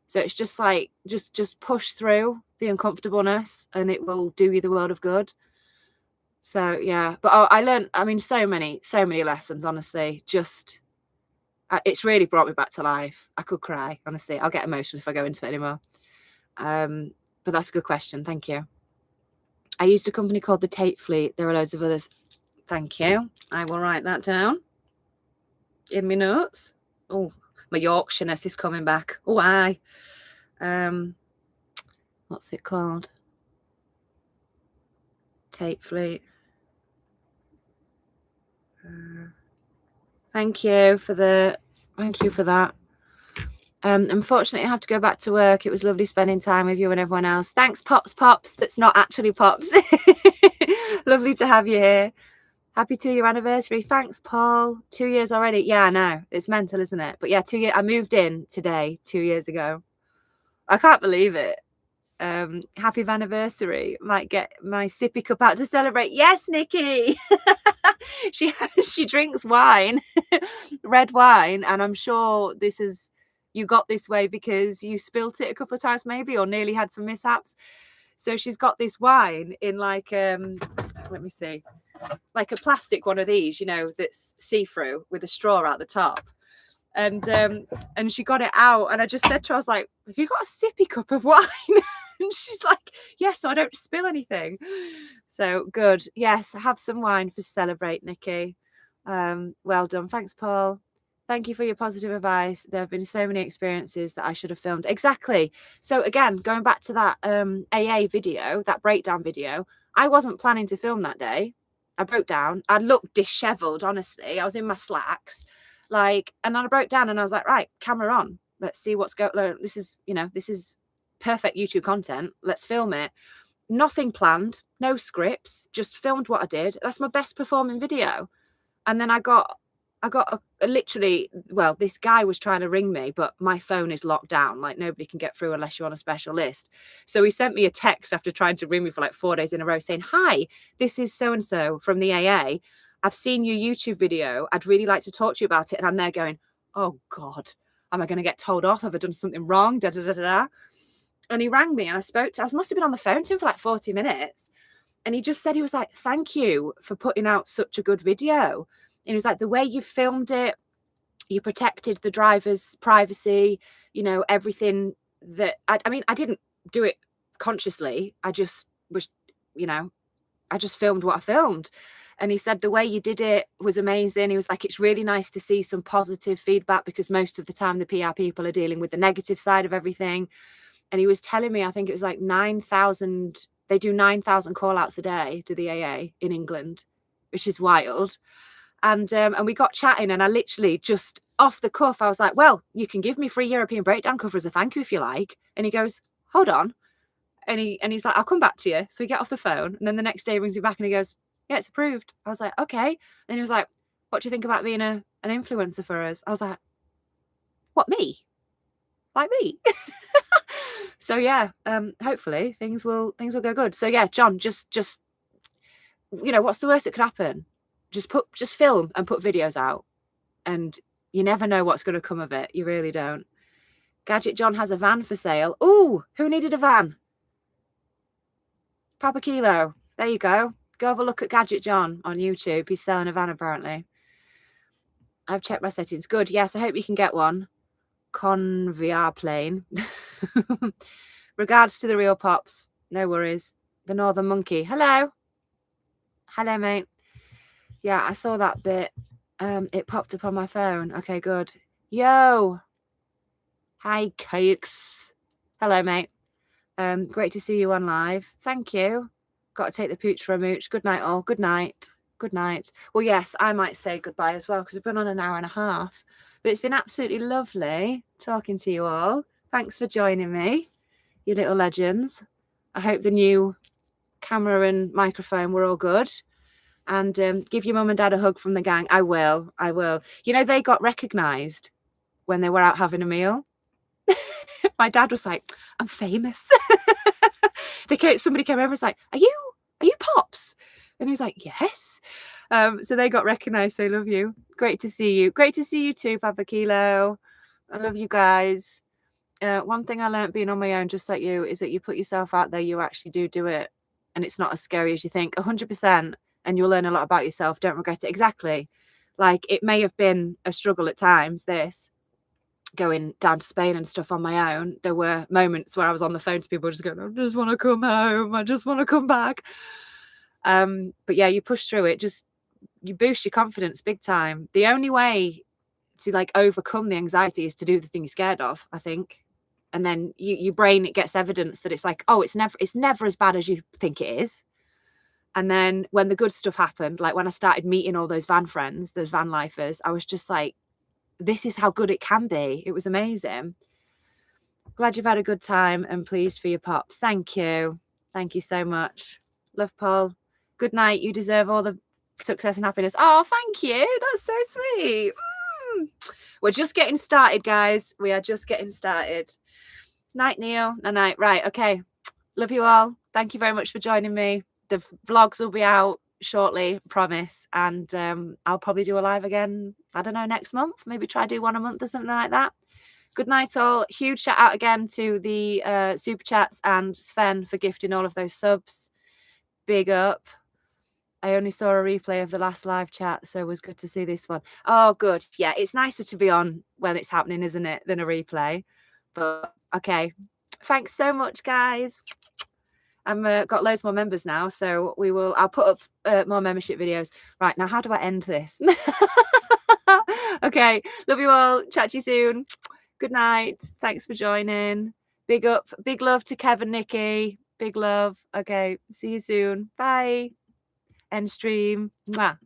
So it's just like, just push through the uncomfortableness and it will do you the world of good. So, yeah. But I learned, I mean, so many lessons, honestly. Just, it's really brought me back to life. I could cry, honestly. I'll get emotional if I go into it anymore. But that's a good question. Thank you. I used a company called the Tate Fleet. There are loads of others. Thank you. I will write that down in my notes. Oh, my Yorkshireness is coming back. Oh, aye. What's it called? Tate Fleet. Thank you for that. Unfortunately, I have to go back to work. It was lovely spending time with you and everyone else. Thanks, Pops. That's not actually Pops. Lovely to have you here. Happy 2-year anniversary. Thanks, Paul. 2 years already. Yeah, I know. It's mental, isn't it? But yeah, 2 years. I moved in today, 2 years ago. I can't believe it. Happy anniversary. Might get my sippy cup out to celebrate. Yes, Nikki. She drinks wine, red wine, and I'm sure you got this way because you spilt it a couple of times maybe, or nearly had some mishaps. So she's got this wine in like let me see, like a plastic one of these, you know, that's see-through with a straw at the top. And she got it out, and I just said to her, I was like, have you got a sippy cup of wine? And she's like, yes, so I don't spill anything. So good. Yes, have some wine to celebrate, Nikki. Well done. Thanks, Paul. Thank you for your positive advice. There have been so many experiences that I should have filmed. Exactly. So again, going back to that AA video, that breakdown video, I wasn't planning to film that day. I broke down. I looked disheveled, honestly. I was in my slacks. And then I broke down and I was like, right, camera on. Let's see what's going on. This is perfect YouTube content. Let's film it. Nothing planned, no scripts, just filmed what I did. That's my best performing video. And then I got I got literally, well, this guy was trying to ring me, but my phone is locked down. Like, nobody can get through unless you're on a special list. So he sent me a text after trying to ring me for like 4 days in a row saying, "Hi, this is so-and-so from the AA. I've seen your YouTube video. I'd really like to talk to you about it." And I'm there going, oh God, am I going to get told off? Have I done something wrong? Da, da, da, da, da. And he rang me and I must have been on the phone to him for like 40 minutes. And he just said, he was like, "Thank you for putting out such a good video." And he was like, "The way you filmed it, you protected the driver's privacy, you know, everything that," I mean, I didn't do it consciously. I just was, you know, I just filmed what I filmed. And he said, "The way you did it was amazing." He was like, "It's really nice to see some positive feedback because most of the time the PR people are dealing with the negative side of everything." And he was telling me, I think it was like 9,000, they do 9,000 call outs a day to the AA in England, which is wild. And we got chatting, and I literally just off the cuff, I was like, "Well, you can give me free European breakdown cover as a thank you if you like." And he goes, "Hold on." And he's like, "I'll come back to you." So we get off the phone, and then the next day he rings me back and he goes, "Yeah, it's approved." I was like, "Okay." And he was like, "What do you think about being an influencer for us?" I was like, "What, me? Like me?" So yeah, hopefully things will go good. So yeah, John, just you know, what's the worst that could happen? Just film and put videos out, and you never know what's going to come of it. You really don't. Gadget John has a van for sale. Ooh, who needed a van? Papa Kilo. There you go. Go have a look at Gadget John on YouTube. He's selling a van apparently. I've checked my settings. Good. Yes, I hope you can get one. Conviar plane. Regards to the real pops. No worries. The Northern Monkey. Hello. Hello, mate. Yeah, I saw that bit. It popped up on my phone. Okay, good. Yo. Hi, cakes. Hello, mate. Great to see you on live. Thank you. Got to take the pooch for a mooch. Good night, all. Good night. Good night. Well, yes, I might say goodbye as well because we've been on an hour and a half. But it's been absolutely lovely talking to you all. Thanks for joining me, you little legends. I hope the new camera and microphone were all good. And give your mum and dad a hug from the gang. I will. I will. You know, they got recognised when they were out having a meal. My dad was like, "I'm famous." Somebody came over and was like, are you Pops? And he was like, "Yes." So they got recognised. So I love you. Great to see you. Great to see you too, Papa Kilo. I love you guys. One thing I learned being on my own, just like you, is that you put yourself out there, you actually do it. And it's not as scary as you think. 100%. And you'll learn a lot about yourself. Don't regret it. Exactly. Like, it may have been a struggle at times, this going down to Spain and stuff on my own. There were moments where I was on the phone to people just going, "I just want to come home. I just want to come back." But yeah, you push through it. Just, you boost your confidence big time. The only way to like overcome the anxiety is to do the thing you're scared of, I think. And then your brain, it gets evidence that it's like, oh, it's never as bad as you think it is. And then when the good stuff happened, like when I started meeting all those van friends, those van lifers, I was just like, this is how good it can be. It was amazing. Glad you've had a good time and pleased for your pops. Thank you. Thank you so much. Love, Paul. Good night. You deserve all the success and happiness. Oh, thank you. That's so sweet. We're just getting started, guys. We are just getting started. Night, Neil. Night. Right. Okay. Love you all. Thank you very much for joining me. The vlogs will be out shortly, promise. And I'll probably do a live again, I don't know, next month. Maybe try do one a month or something like that. Good night, all. Huge shout out again to the super chats and Sven for gifting all of those subs. Big up. I only saw a replay of the last live chat, so it was good to see this one. Oh, good. Yeah, it's nicer to be on when it's happening, isn't it, than a replay. But okay. Thanks so much, guys. I've got loads more members now, so I'll put up more membership videos. Right, now how do I end this? Okay, love you all. Chat to you soon. Good night. Thanks for joining. Big up, big love to Kevin, Nikki. Big love. Okay, see you soon. Bye. End stream. Mwah.